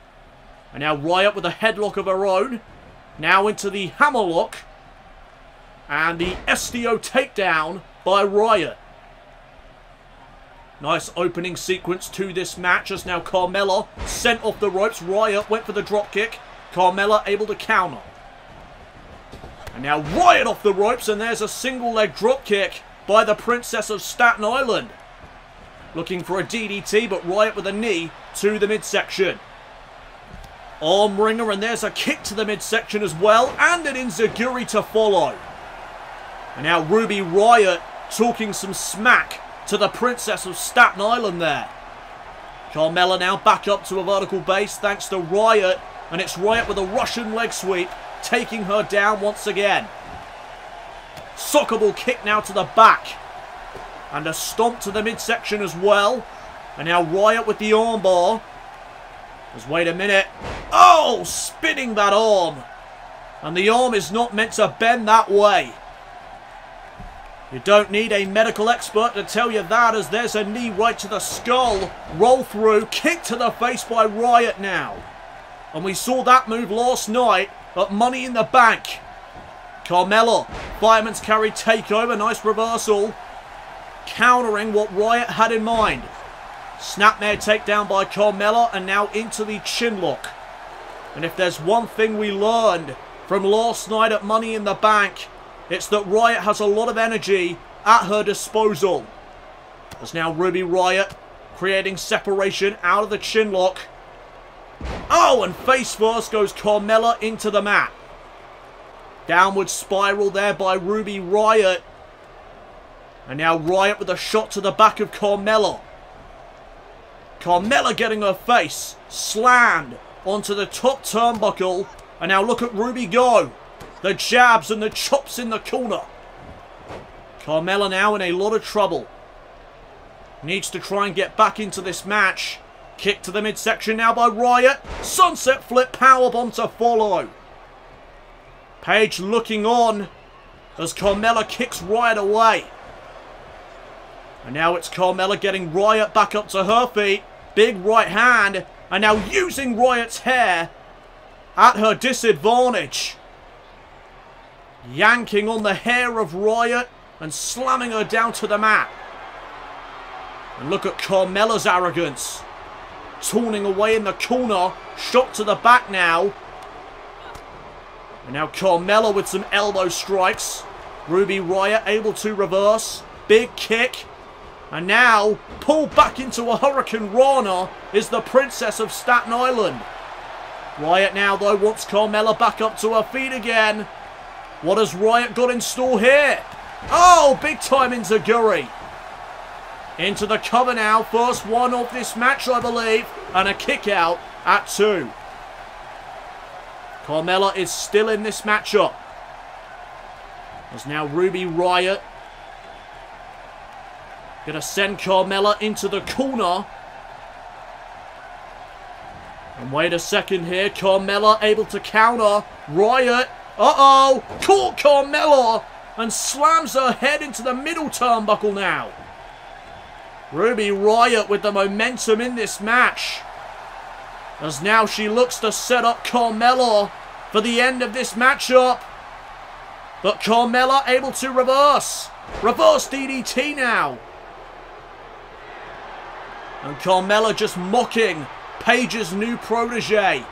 And now Riott with a headlock of her own. Now into the hammerlock. And the SDO takedown by Riott. Nice opening sequence to this match as now Carmella sent off the ropes. Riott went for the dropkick. Carmella able to counter. And now Riott off the ropes, and there's a single leg dropkick by the Princess of Staten Island. Looking for a DDT, but Riott with a knee to the midsection. Arm wringer, and there's a kick to the midsection as well, and an enziguri to follow. And now Ruby Riott talking some smack to the Princess of Staten Island there. Carmella now back up to a vertical base thanks to Riott, and it's Riott with a Russian leg sweep, taking her down once again. Soccer ball kick now to the back. And a stomp to the midsection as well. And now Riott with the armbar. Just wait a minute. Oh, spinning that arm. And the arm is not meant to bend that way. You don't need a medical expert to tell you that, as there's a knee right to the skull. Roll through, kick to the face by Riott now. And we saw that move last night at Money in the Bank. Carmella, fireman's carry takeover, nice reversal. Countering what Riott had in mind. Snapmare takedown by Carmella, and now into the chinlock. And if there's one thing we learned from last night at Money in the Bank, it's that Riott has a lot of energy at her disposal. There's now Ruby Riott creating separation out of the chinlock. Oh, and face first goes Carmella into the mat. Downward spiral there by Ruby Riott. And now Riott with a shot to the back of Carmella. Carmella getting her face slammed onto the top turnbuckle. And now look at Ruby go. The jabs and the chops in the corner. Carmella now in a lot of trouble. Needs to try and get back into this match. Kick to the midsection now by Riott. Sunset flip powerbomb to follow. Paige looking on as Carmella kicks Riott away. And now it's Carmella getting Riott back up to her feet. Big right hand. And now using Riott's hair at her disadvantage. Yanking on the hair of Riott and slamming her down to the mat. And look at Carmella's arrogance. Taunting away in the corner. Shot to the back now. And now Carmella with some elbow strikes. Ruby Riott able to reverse. Big kick. And now, pulled back into a Hurricane Rana is the Princess of Staten Island. Riott now, though, wants Carmella back up to her feet again. What has Riott got in store here? Oh, big time enziguri. Into the cover now. First one of this match, I believe. And a kick out at 2. Carmella is still in this matchup. There's now Ruby Riott. Going to send Carmella into the corner. And wait a second here. Carmella able to counter. Riott. Uh-oh. Caught Carmella. And slams her head into the middle turnbuckle now. Ruby Riott with the momentum in this match. As now she looks to set up Carmella for the end of this matchup. But Carmella able to reverse. Reverse DDT now. And Carmella just mocking Paige's new protege.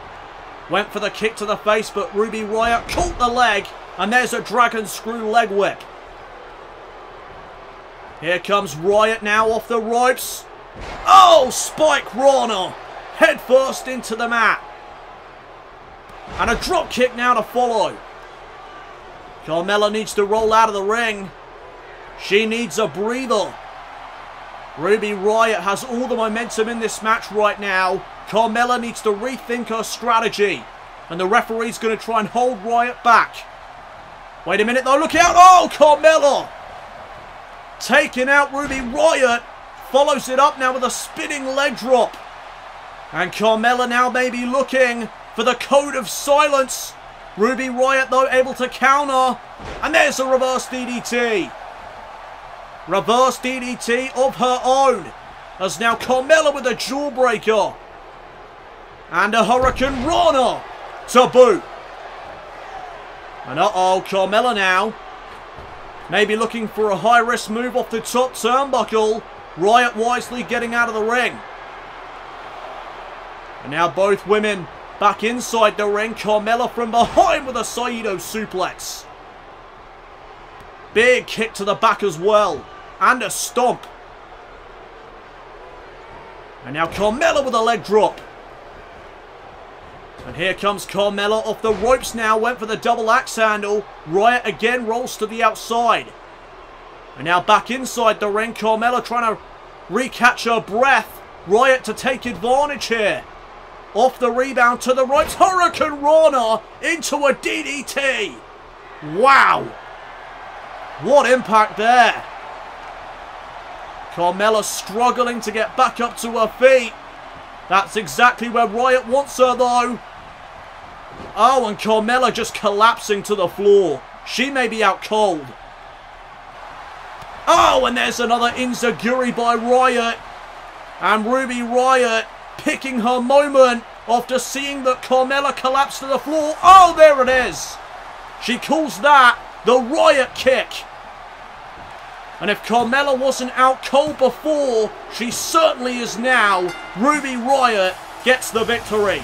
Went for the kick to the face, but Ruby Riott caught the leg. And there's a dragon screw leg whip. Here comes Riott now off the ropes. Oh, Spike Rana. Head first into the mat. And a drop kick now to follow. Carmella needs to roll out of the ring. She needs a breather. Ruby Riott has all the momentum in this match right now. Carmella needs to rethink her strategy. And the referee's going to try and hold Riott back. Wait a minute though, look out. Oh, Carmella! Taking out Ruby Riott. Follows it up now with a spinning leg drop. And Carmella now maybe looking for the code of silence. Ruby Riott though able to counter. And there's a reverse DDT. Reverse DDT of her own. As now Carmella with a jawbreaker. And a Hurricane Rana to boot. And uh-oh, Carmella now. Maybe looking for a high-risk move off the top turnbuckle. Riott wisely getting out of the ring. And now both women back inside the ring. Carmella from behind with a Saito suplex. Big kick to the back as well. And a stomp. And now Carmella with a leg drop. And here comes Carmella off the ropes now. Went for the double axe handle. Riott again rolls to the outside. And now back inside the ring. Carmella trying to recatch her breath. Riott to take advantage here. Off the rebound to the ropes. Hurricane Rana into a DDT. Wow. What impact there. Carmella struggling to get back up to her feet. That's exactly where Riott wants her though. Oh, and Carmella just collapsing to the floor. She may be out cold. Oh, and there's another enziguri by Riott. And Ruby Riott picking her moment after seeing that Carmella collapse to the floor. Oh, there it is. She calls that the Riott kick. And if Carmella wasn't out cold before, she certainly is now. Ruby Riott gets the victory.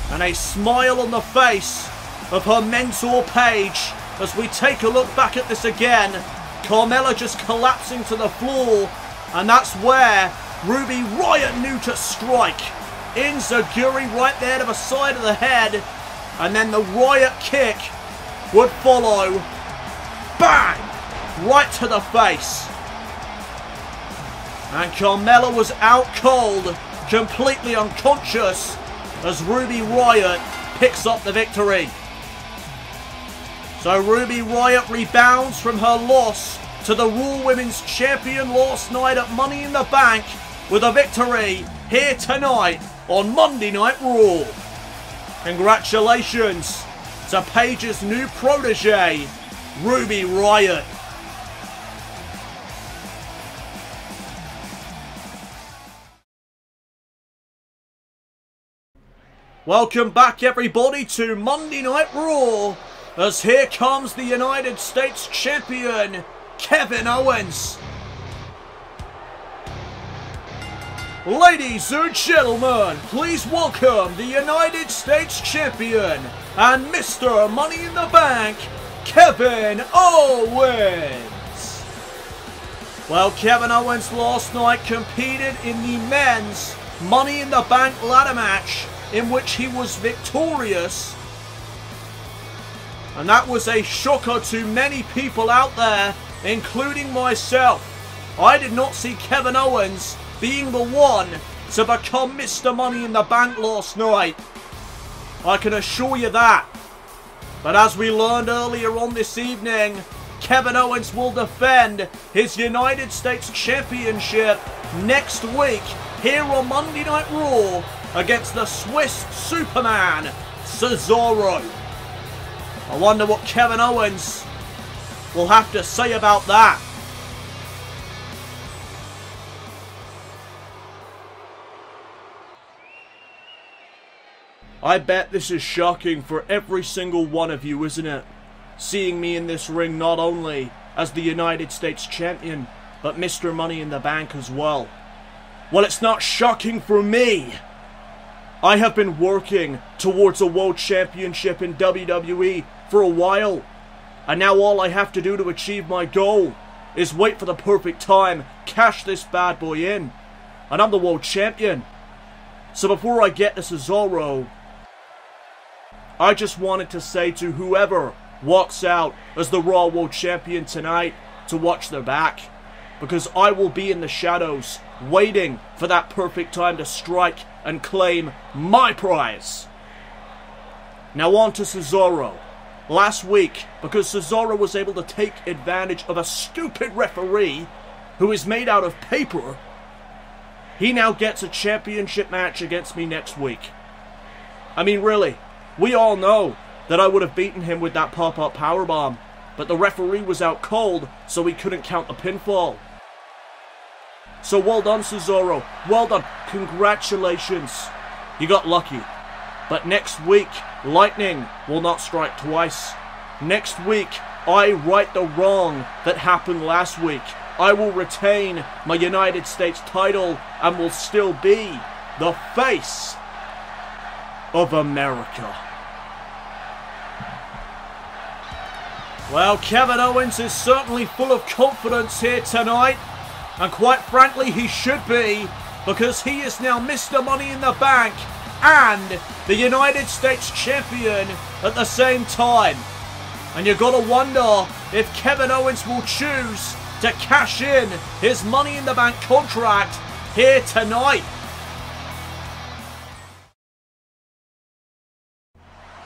And a smile on the face of her mentor Paige as we take a look back at this again. Carmella just collapsing to the floor. And that's where Ruby Riott knew to strike. Enziguri right there to the side of the head. And then the Riott kick would follow. Bang! Right to the face. And Carmella was out cold, completely unconscious, as Ruby Riott picks up the victory. So Ruby Riott rebounds from her loss to the Raw Women's Champion last night at Money in the Bank with a victory here tonight on Monday Night Raw. Congratulations to Paige's new protege, Ruby Riott. Welcome back everybody to Monday Night Raw, as here comes the United States Champion, Kevin Owens. Ladies and gentlemen, please welcome the United States Champion and Mr. Money in the Bank, Kevin Owens. Well, Kevin Owens last night competed in the men's Money in the Bank ladder match, in which he was victorious. And that was a shocker to many people out there, including myself. I did not see Kevin Owens being the one to become Mr. Money in the Bank last night. I can assure you that. But as we learned earlier on this evening, Kevin Owens will defend his United States Championship next week here on Monday Night Raw against the Swiss Superman, Cesaro. I wonder what Kevin Owens will have to say about that. I bet this is shocking for every single one of you, isn't it? Seeing me in this ring not only as the United States Champion, but Mr. Money in the Bank as well. Well, it's not shocking for me. I have been working towards a World Championship in WWE for a while. And now all I have to do to achieve my goal is wait for the perfect time, cash this bad boy in, and I'm the World Champion. So before I get to Cesaro, I just wanted to say to whoever walks out as the Raw World Champion tonight to watch their back, because I will be in the shadows waiting for that perfect time to strike and claim my prize. Now on to Cesaro. Last week, because Cesaro was able to take advantage of a stupid referee who is made out of paper, he now gets a championship match against me next week. I mean, really, we all know that I would have beaten him with that pop-up powerbomb, but the referee was out cold, so he couldn't count the pinfall. So well done, Cesaro. Well done. Congratulations. You got lucky. But next week, lightning will not strike twice. Next week, I right the wrong that happened last week. I will retain my United States title and will still be the face of America. Well, Kevin Owens is certainly full of confidence here tonight. And quite frankly, he should be, because he is now Mr. Money in the Bank and the United States Champion at the same time. And you've got to wonder if Kevin Owens will choose to cash in his Money in the Bank contract here tonight.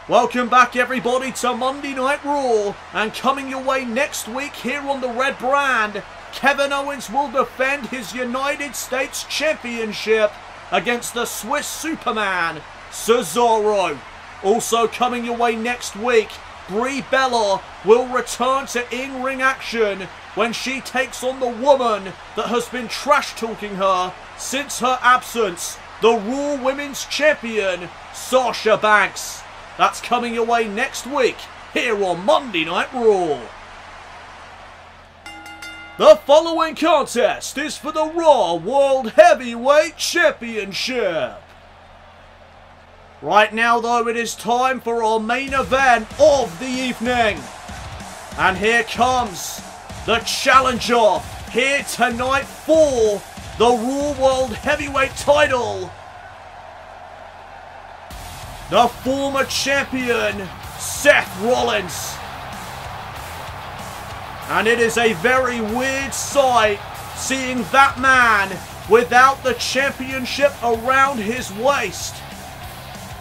Welcome back, everybody, to Monday Night Raw, and coming your way next week here on the Red Brand, Kevin Owens will defend his United States Championship against the Swiss Superman, Cesaro. Also coming your way next week, Vela will return to in-ring action when she takes on the woman that has been trash-talking her since her absence, the Raw Women's Champion, Sasha Banks. That's coming your way next week here on Monday Night Raw. The following contest is for the Raw World Heavyweight Championship. Right now, though, it is time for our main event of the evening. And here comes the challenger here tonight for the Raw World Heavyweight title. The former champion, Seth Rollins. And it is a very weird sight seeing that man without the championship around his waist.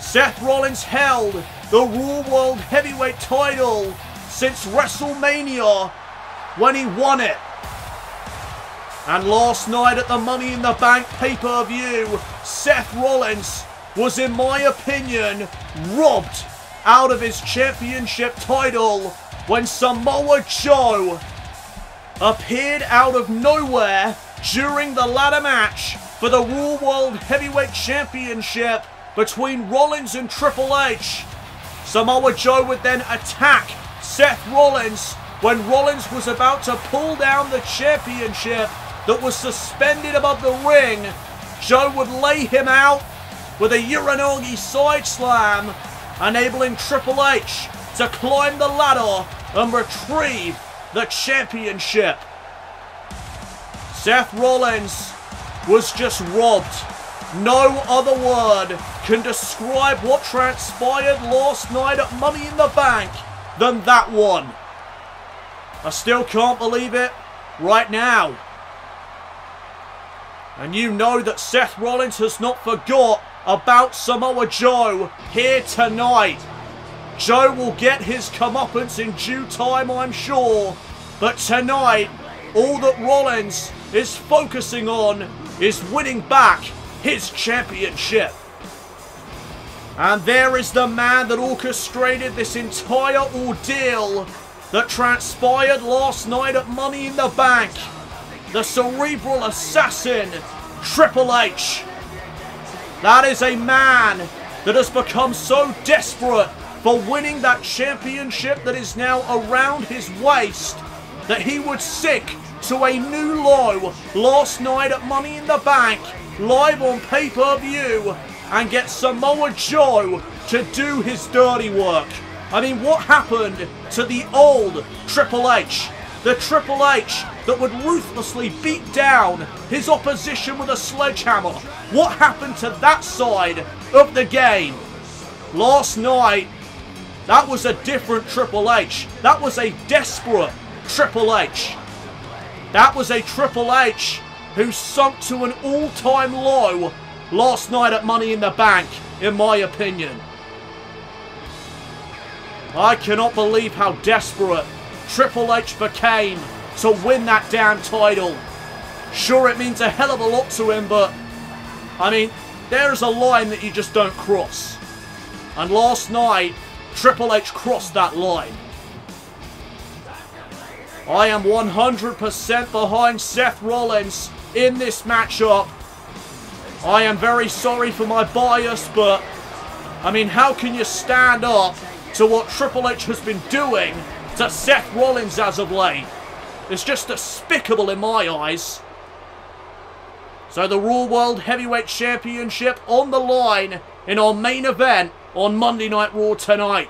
Seth Rollins held the Raw World Heavyweight title since WrestleMania when he won it. And last night at the Money in the Bank pay-per-view, Seth Rollins was, in my opinion, robbed out of his championship title when Samoa Joe appeared out of nowhere during the ladder match for the Raw World Heavyweight Championship between Rollins and Triple H. Samoa Joe would then attack Seth Rollins when Rollins was about to pull down the championship that was suspended above the ring, Joe would lay him out with a Uranagi side slam, enabling Triple H to climb the ladder and retrieve the championship. Seth Rollins was just robbed. No other word can describe what transpired last night at Money in the Bank than that one. I still can't believe it right now. And you know that Seth Rollins has not forgot about Samoa Joe here tonight. Joe will get his comeuppance in due time, I'm sure. But tonight, all that Rollins is focusing on is winning back his championship. And there is the man that orchestrated this entire ordeal that transpired last night at Money in the Bank. The cerebral assassin, Triple H. That is a man that has become so desperate for winning that championship that is now around his waist that he would sink to a new low last night at Money in the Bank, live on pay-per-view, and get Samoa Joe to do his dirty work. I mean, what happened to the old Triple H? The Triple H that would ruthlessly beat down his opposition with a sledgehammer. What happened to that side of the game? Last night, that was a different Triple H. That was a desperate Triple H. That was a Triple H who sunk to an all-time low last night at Money in the Bank, in my opinion. I cannot believe how desperate Triple H became to win that damn title. Sure, it means a hell of a lot to him, but I mean, there's a line that you just don't cross. And last night, Triple H crossed that line. I am 100% behind Seth Rollins in this matchup. I am very sorry for my bias, but I mean, how can you stand up to what Triple H has been doing to Seth Rollins as of late? It's just despicable in my eyes. So the Raw World Heavyweight Championship on the line in our main event on Monday Night Raw tonight.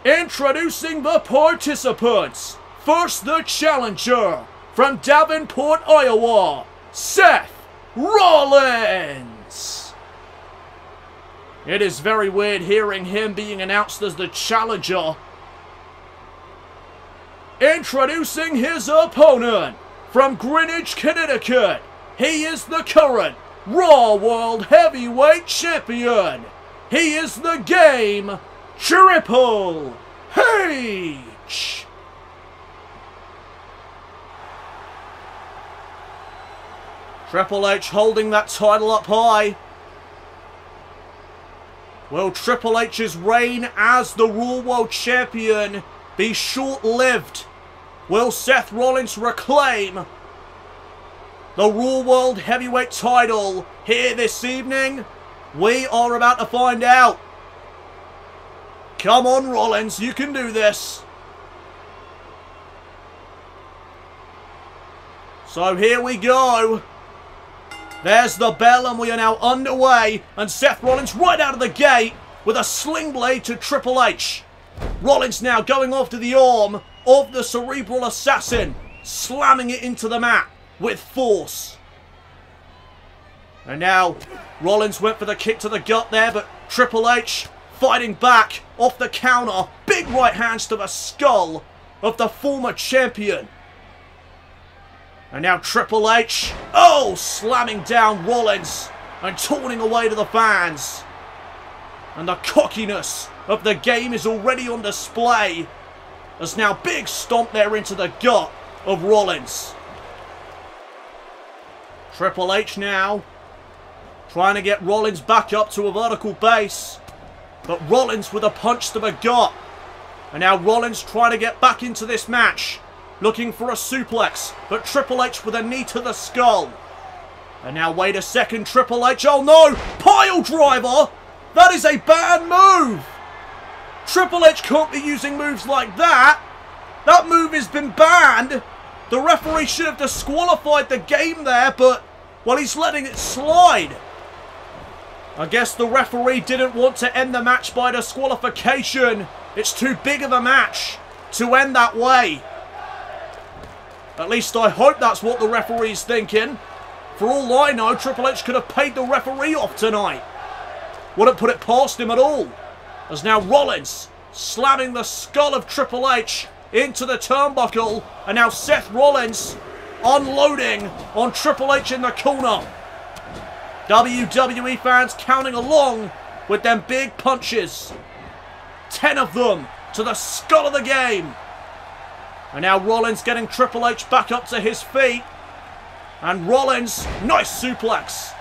Introducing the participants. First, the challenger from Davenport, Iowa, Seth Rollins. It is very weird hearing him being announced as the challenger. Introducing his opponent from Greenwich, Connecticut. He is the current Raw World Heavyweight Champion. He is the Game Triple H. Triple H holding that title up high. Will Triple H's reign as the Raw World Champion be short-lived? Will Seth Rollins reclaim the Raw World Heavyweight title here this evening? We are about to find out. Come on, Rollins, you can do this. So here we go. There's the bell and we are now underway. And Seth Rollins right out of the gate with a sling blade to Triple H. Rollins now going after the arm of the cerebral assassin, slamming it into the mat with force. And now Rollins went for the kick to the gut there, but Triple H fighting back off the counter. Big right hands to the skull of the former champion. And now Triple H, oh, slamming down Rollins and taunting away to the fans. And the cockiness of the Game is already on display. There's now big stomp there into the gut of Rollins. Triple H now trying to get Rollins back up to a vertical base. But Rollins with a punch to the gut. And now Rollins trying to get back into this match. Looking for a suplex, but Triple H with a knee to the skull. And now wait a second, Triple H, oh no! Pile driver! That is a bad move! Triple H can't be using moves like that. That move has been banned. The referee should have disqualified the game there, but, well, he's letting it slide. I guess the referee didn't want to end the match by disqualification. It's too big of a match to end that way. At least I hope that's what the referee's thinking. For all I know, Triple H could have paid the referee off tonight. Wouldn't put it past him at all. As now Rollins slamming the skull of Triple H into the turnbuckle. And now Seth Rollins unloading on Triple H in the corner. WWE fans counting along with them big punches. 10 of them to the skull of the game. And now Rollins getting Triple H back up to his feet. And Rollins, nice suplex.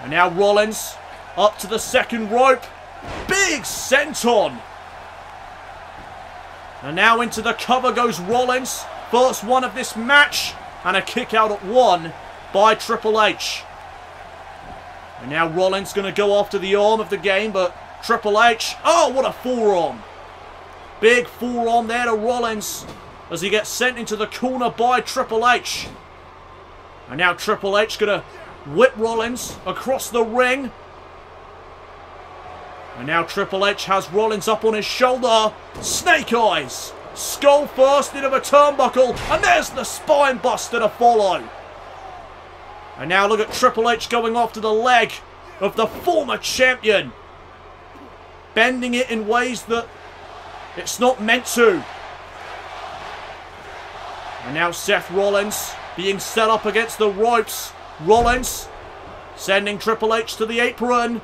And now Rollins up to the second rope. Big senton. And now into the cover goes Rollins. First one of this match. And a kick out at 1 by Triple H. And now Rollins going to go after the arm of the game. But Triple H, oh, what a forearm. Big forearm there to Rollins as he gets sent into the corner by Triple H. And now Triple H going to whip Rollins across the ring. And now Triple H has Rollins up on his shoulder. Snake eyes. Skull first into the turnbuckle. And there's the spine buster to follow. And now look at Triple H going after the leg of the former champion. Bending it in ways that it's not meant to. And now Seth Rollins being set up against the ropes. Rollins sending Triple H to the apron.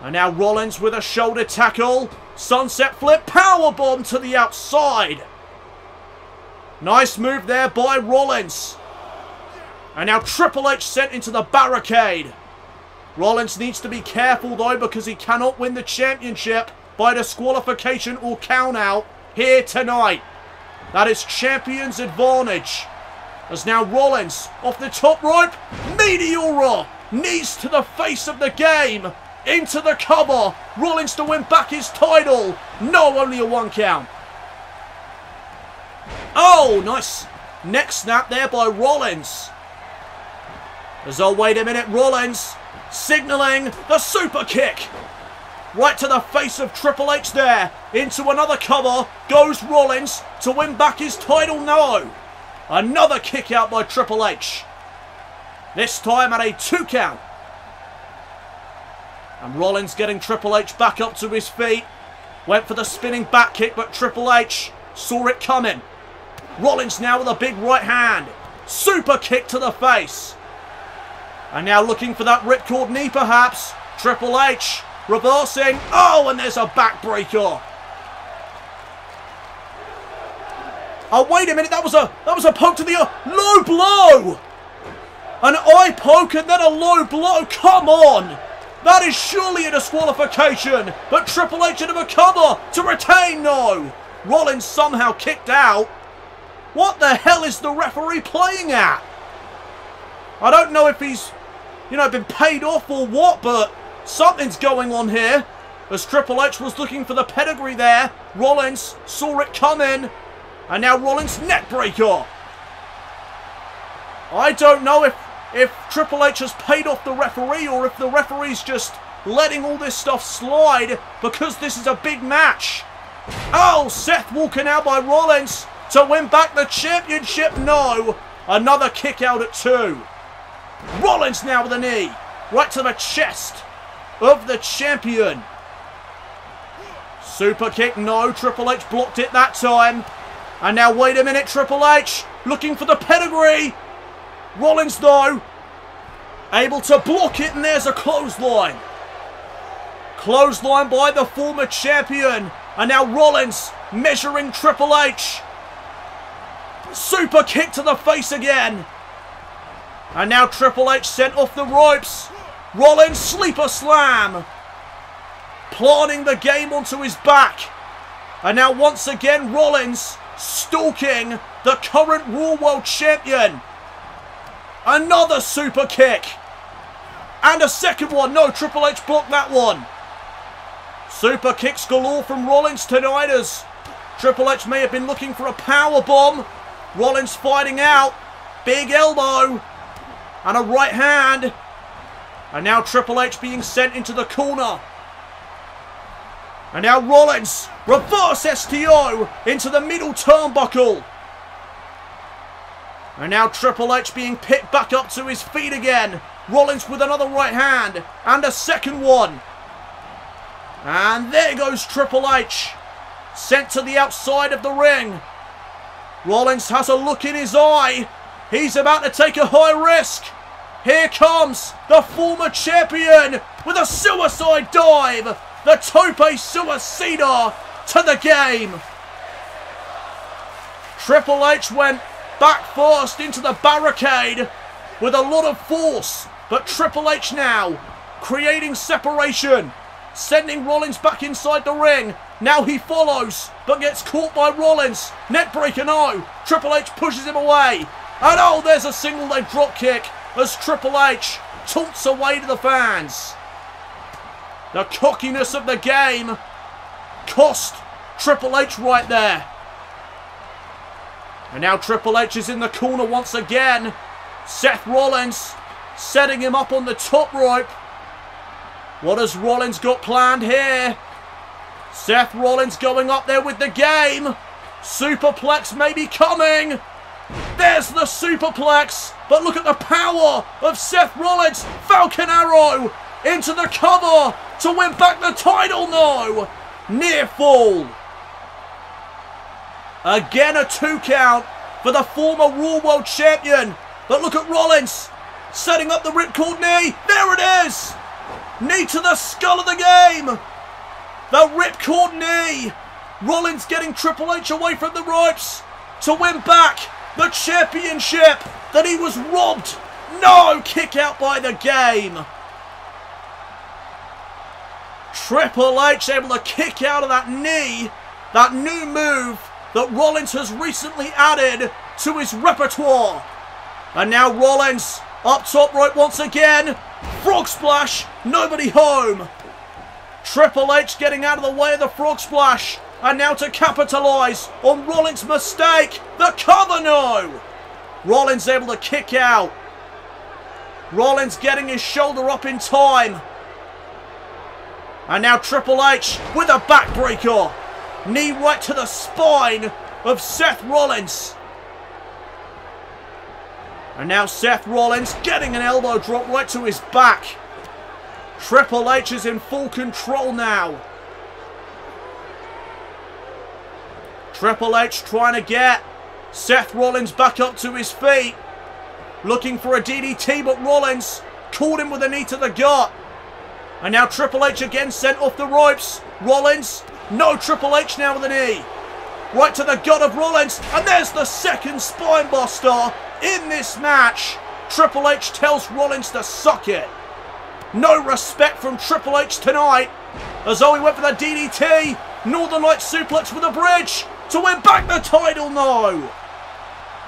And now Rollins with a shoulder tackle. Sunset flip powerbomb to the outside. Nice move there by Rollins. And now Triple H sent into the barricade. Rollins needs to be careful though, because he cannot win the championship by disqualification or count out here tonight. That is champion's advantage. As now Rollins off the top rope. Meteora. Knees to the face of the game. Into the cover. Rollins to win back his title. No, only a 1 count. Oh, nice neck snap there by Rollins. As oh, wait a minute, Rollins signaling the super kick. Right to the face of Triple H there. Into another cover goes Rollins to win back his title. No. Another kick out by Triple H. This time at a 2 count. And Rollins getting Triple H back up to his feet. Went for the spinning back kick, but Triple H saw it coming. Rollins now with a big right hand. Super kick to the face. And now looking for that ripcord knee perhaps. Triple H reversing. Oh, and there's a backbreaker. Oh, wait a minute. That was a poke to the low blow. An eye poke and then a low blow. Come on. That is surely a disqualification. But Triple H into a cover to retain. No. Rollins somehow kicked out. What the hell is the referee playing at? I don't know if he's, been paid off or what, but something's going on here. As Triple H was looking for the pedigree there. Rollins saw it coming. And now Rollins neckbreaker. I don't know if Triple H has paid off the referee or if the referee's just letting all this stuff slide because this is a big match. Oh, Seth walking out by Rollins to win back the championship. No. Another kick out at 2. Rollins now with a knee. Right to the chest of the champion. Super kick. No. Triple H blocked it that time. And now wait a minute. Triple H looking for the pedigree. Rollins though able to block it, and there's a clothesline. Clothesline by the former champion. And now Rollins measuring Triple H. Super kick to the face again. And now Triple H sent off the ropes. Rollins sleeper slam. Planting the game onto his back. And now once again Rollins stalking the current Raw World Champion. Another super kick. And a second one. No, Triple H blocked that one. Super kicks galore from Rollins tonight as Triple H may have been looking for a power bomb. Rollins fighting out. Big elbow. And a right hand. And now Triple H being sent into the corner. And now Rollins. Reverse STO into the middle turnbuckle. And now Triple H being picked back up to his feet again. Rollins with another right hand. And a second one. And there goes Triple H. Sent to the outside of the ring. Rollins has a look in his eye. He's about to take a high risk. Here comes the former champion with a suicide dive. The Tope Suicida to the game. Triple H went back first into the barricade with a lot of force. But Triple H now creating separation. Sending Rollins back inside the ring. Now he follows, but gets caught by Rollins. Neckbreaker, no. Triple H pushes him away. And oh, there's a single leg drop kick as Triple H taunts away to the fans. The cockiness of the game cost Triple H right there. And now Triple H is in the corner once again. Seth Rollins setting him up on the top rope. What has Rollins got planned here? Seth Rollins going up there with the game. Superplex may be coming. There's the superplex. But look at the power of Seth Rollins. Falcon Arrow into the cover to win back the title. No. Near fall. Again a 2 count for the former Raw World Champion. But look at Rollins setting up the ripcord knee. There it is. Knee to the skull of the game. The ripcord knee. Rollins getting Triple H away from the ropes to win back the championship that he was robbed. No, kick out by the game. Triple H able to kick out of that knee. That new move that Rollins has recently added to his repertoire. And now Rollins up top rope once again. Frog splash, nobody home. Triple H getting out of the way of the frog splash. And now to capitalise on Rollins' mistake. The cover, no. Rollins able to kick out. Rollins getting his shoulder up in time. And now Triple H with a backbreaker. Knee right to the spine of Seth Rollins. And now Seth Rollins getting an elbow drop right to his back. Triple H is in full control now. Triple H trying to get Seth Rollins back up to his feet. Looking for a DDT, but Rollins caught him with a knee to the gut. And now Triple H again sent off the ropes. Rollins, no, Triple H now with a knee. Right to the gut of Rollins. And there's the second spine buster in this match. Triple H tells Rollins to suck it. No respect from Triple H tonight. As though he went for the DDT. Northern Light suplex with a bridge to win back the title. No.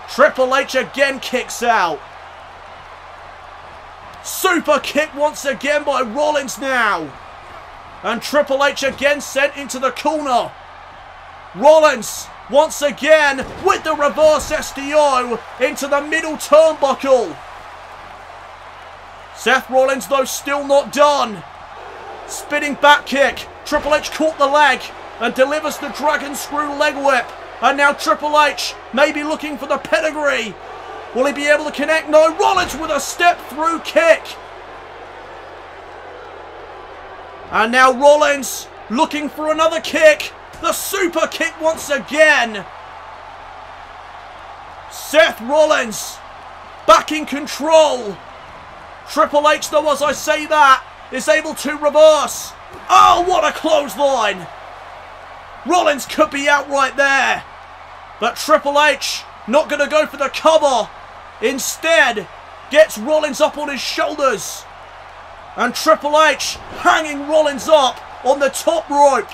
Triple H again kicks out. Super kick once again by Rollins now. And Triple H again sent into the corner. Rollins once again with the reverse SDO into the middle turnbuckle. Seth Rollins though still not done. Spinning back kick. Triple H caught the leg and delivers the dragon screw leg whip. And now Triple H may be looking for the pedigree. Will he be able to connect? No. Rollins with a step through kick. And now Rollins looking for another kick. The super kick once again. Seth Rollins back in control. Triple H, though, as I say that, is able to reverse. Oh, what a clothesline. Rollins could be out right there. But Triple H not going to go for the cover. Instead, gets Rollins up on his shoulders. And Triple H hanging Rollins up on the top rope.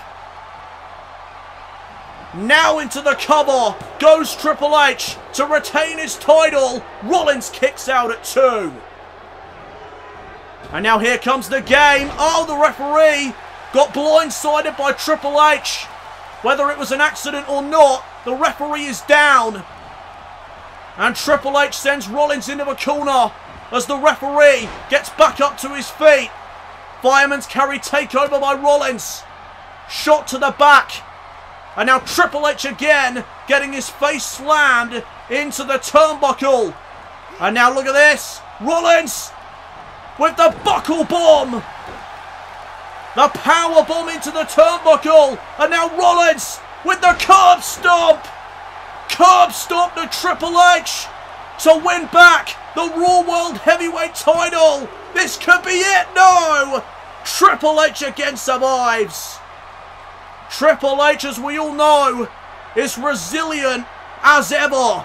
Now into the cover goes Triple H to retain his title. Rollins kicks out at 2. And now here comes the game. Oh, the referee got blindsided by Triple H. Whether it was an accident or not, the referee is down. And Triple H sends Rollins into the corner as the referee gets back up to his feet. Fireman's carry takeover by Rollins. Shot to the back. And now Triple H again getting his face slammed into the turnbuckle. And now look at this. Rollins with the buckle bomb. The power bomb into the turnbuckle. And now Rollins with the curb stomp. Curb stomp to Triple H to win back the Raw World Heavyweight title. This could be it. No. Triple H again survives. Triple H, as we all know, is resilient as ever.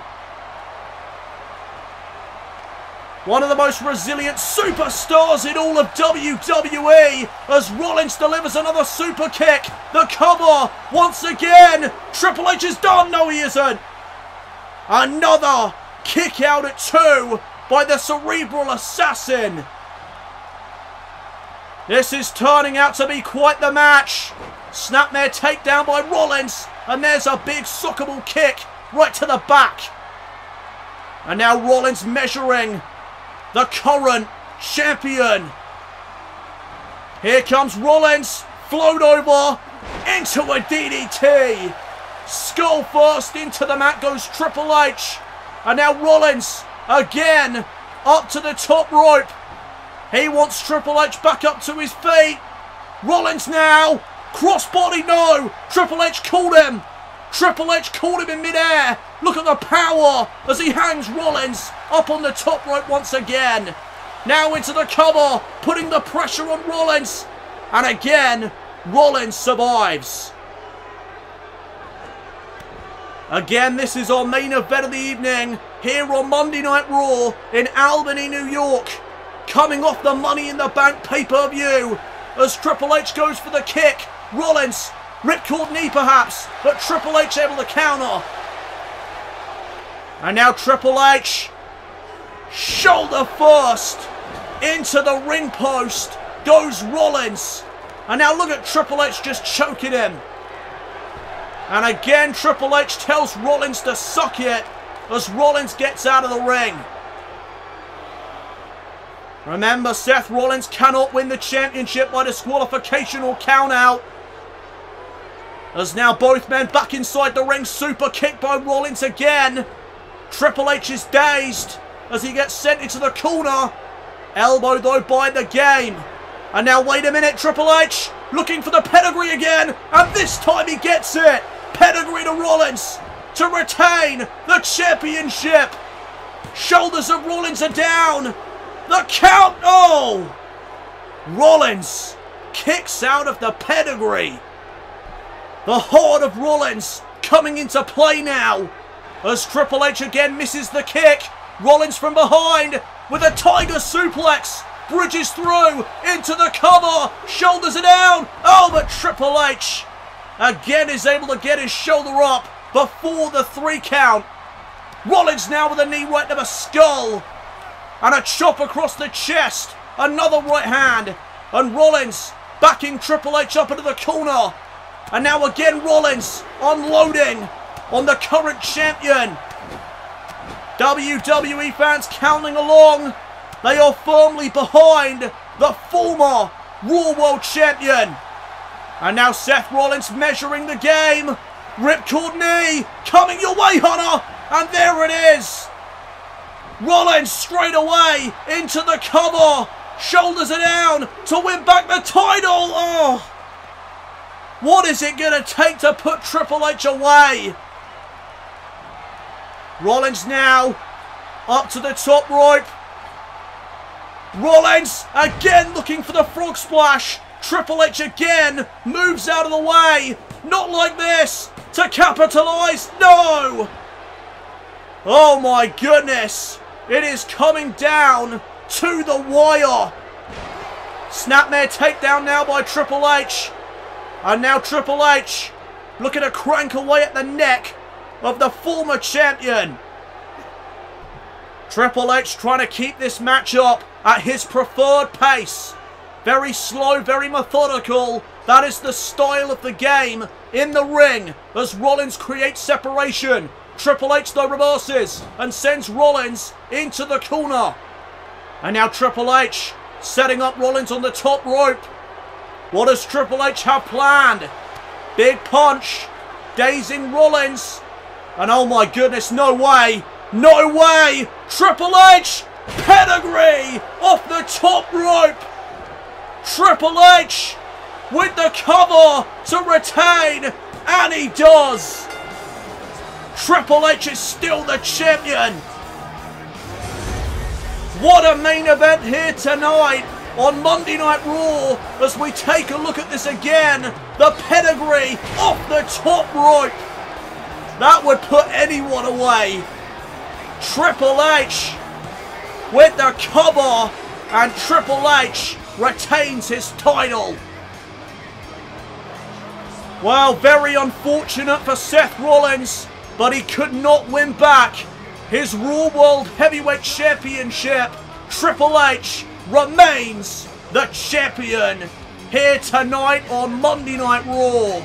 One of the most resilient superstars in all of WWE as Rollins delivers another super kick. The cover once again. Triple H is done. No, he isn't. Another kick out at 2 by the Cerebral Assassin. This is turning out to be quite the match. Snapmare takedown by Rollins. And there's a big suckable kick right to the back. And now Rollins measuring the current champion. Here comes Rollins. Float over into a DDT. Skull first into the mat goes Triple H. And now Rollins again up to the top rope. He wants Triple H back up to his feet. Rollins now. Crossbody, no. Triple H caught him. Triple H caught him in midair. Look at the power as he hangs Rollins up on the top rope once again. Now into the cover, putting the pressure on Rollins. And again, Rollins survives. Again, this is our main event of the evening here on Monday Night Raw in Albany, New York. Coming off the Money in the Bank pay-per-view as Triple H goes for the kick. Rollins, ripcord knee perhaps, but Triple H able to counter. And now Triple H, shoulder first, into the ring post goes Rollins. And now look at Triple H just choking him. And again Triple H tells Rollins to suck it as Rollins gets out of the ring. Remember, Seth Rollins cannot win the championship by disqualification or count out. As now both men back inside the ring. Super kick by Rollins again. Triple H is dazed as he gets sent into the corner. Elbow though by the game. And now wait a minute, Triple H looking for the pedigree again. And this time he gets it. Pedigree to Rollins to retain the championship. Shoulders of Rollins are down. The count. Oh! Rollins kicks out of the pedigree. The heart of Rollins coming into play now as Triple H again misses the kick. Rollins from behind with a tiger suplex. Bridges through into the cover. Shoulders are down. Oh, but Triple H again is able to get his shoulder up before the 3 count. Rollins now with a knee right to the skull. And a chop across the chest. Another right hand. And Rollins backing Triple H up into the corner. And now again Rollins unloading on the current champion. WWE fans counting along. They are firmly behind the former Raw World Champion. And now Seth Rollins measuring the game. Ripcord knee coming your way, Hunter. And there it is. Rollins straight away into the cover. Shoulders are down to win back the title. Oh. What is it going to take to put Triple H away? Rollins now up to the top rope. Rollins again looking for the frog splash. Triple H again moves out of the way. Not like this. To capitalise. No. Oh my goodness. It is coming down to the wire. Snapmare takedown now by Triple H. And now Triple H looking to crank away at the neck of the former champion. Triple H trying to keep this match up at his preferred pace. Very slow, very methodical. That is the style of the game in the ring as Rollins creates separation. Triple H though reverses and sends Rollins into the corner. And now Triple H setting up Rollins on the top rope. What does Triple H have planned? Big punch, dazing Rollins. And oh my goodness, no way. No way. Triple H, pedigree off the top rope. Triple H with the cover to retain, and he does. Triple H is still the champion. What a main event here tonight on Monday Night Raw as we take a look at this again. The pedigree off the top rope. That would put anyone away. Triple H with the cover, and Triple H retains his title. Well, very unfortunate for Seth Rollins, but he could not win back his Raw World Heavyweight Championship. Triple H remains the champion here tonight on Monday Night Raw.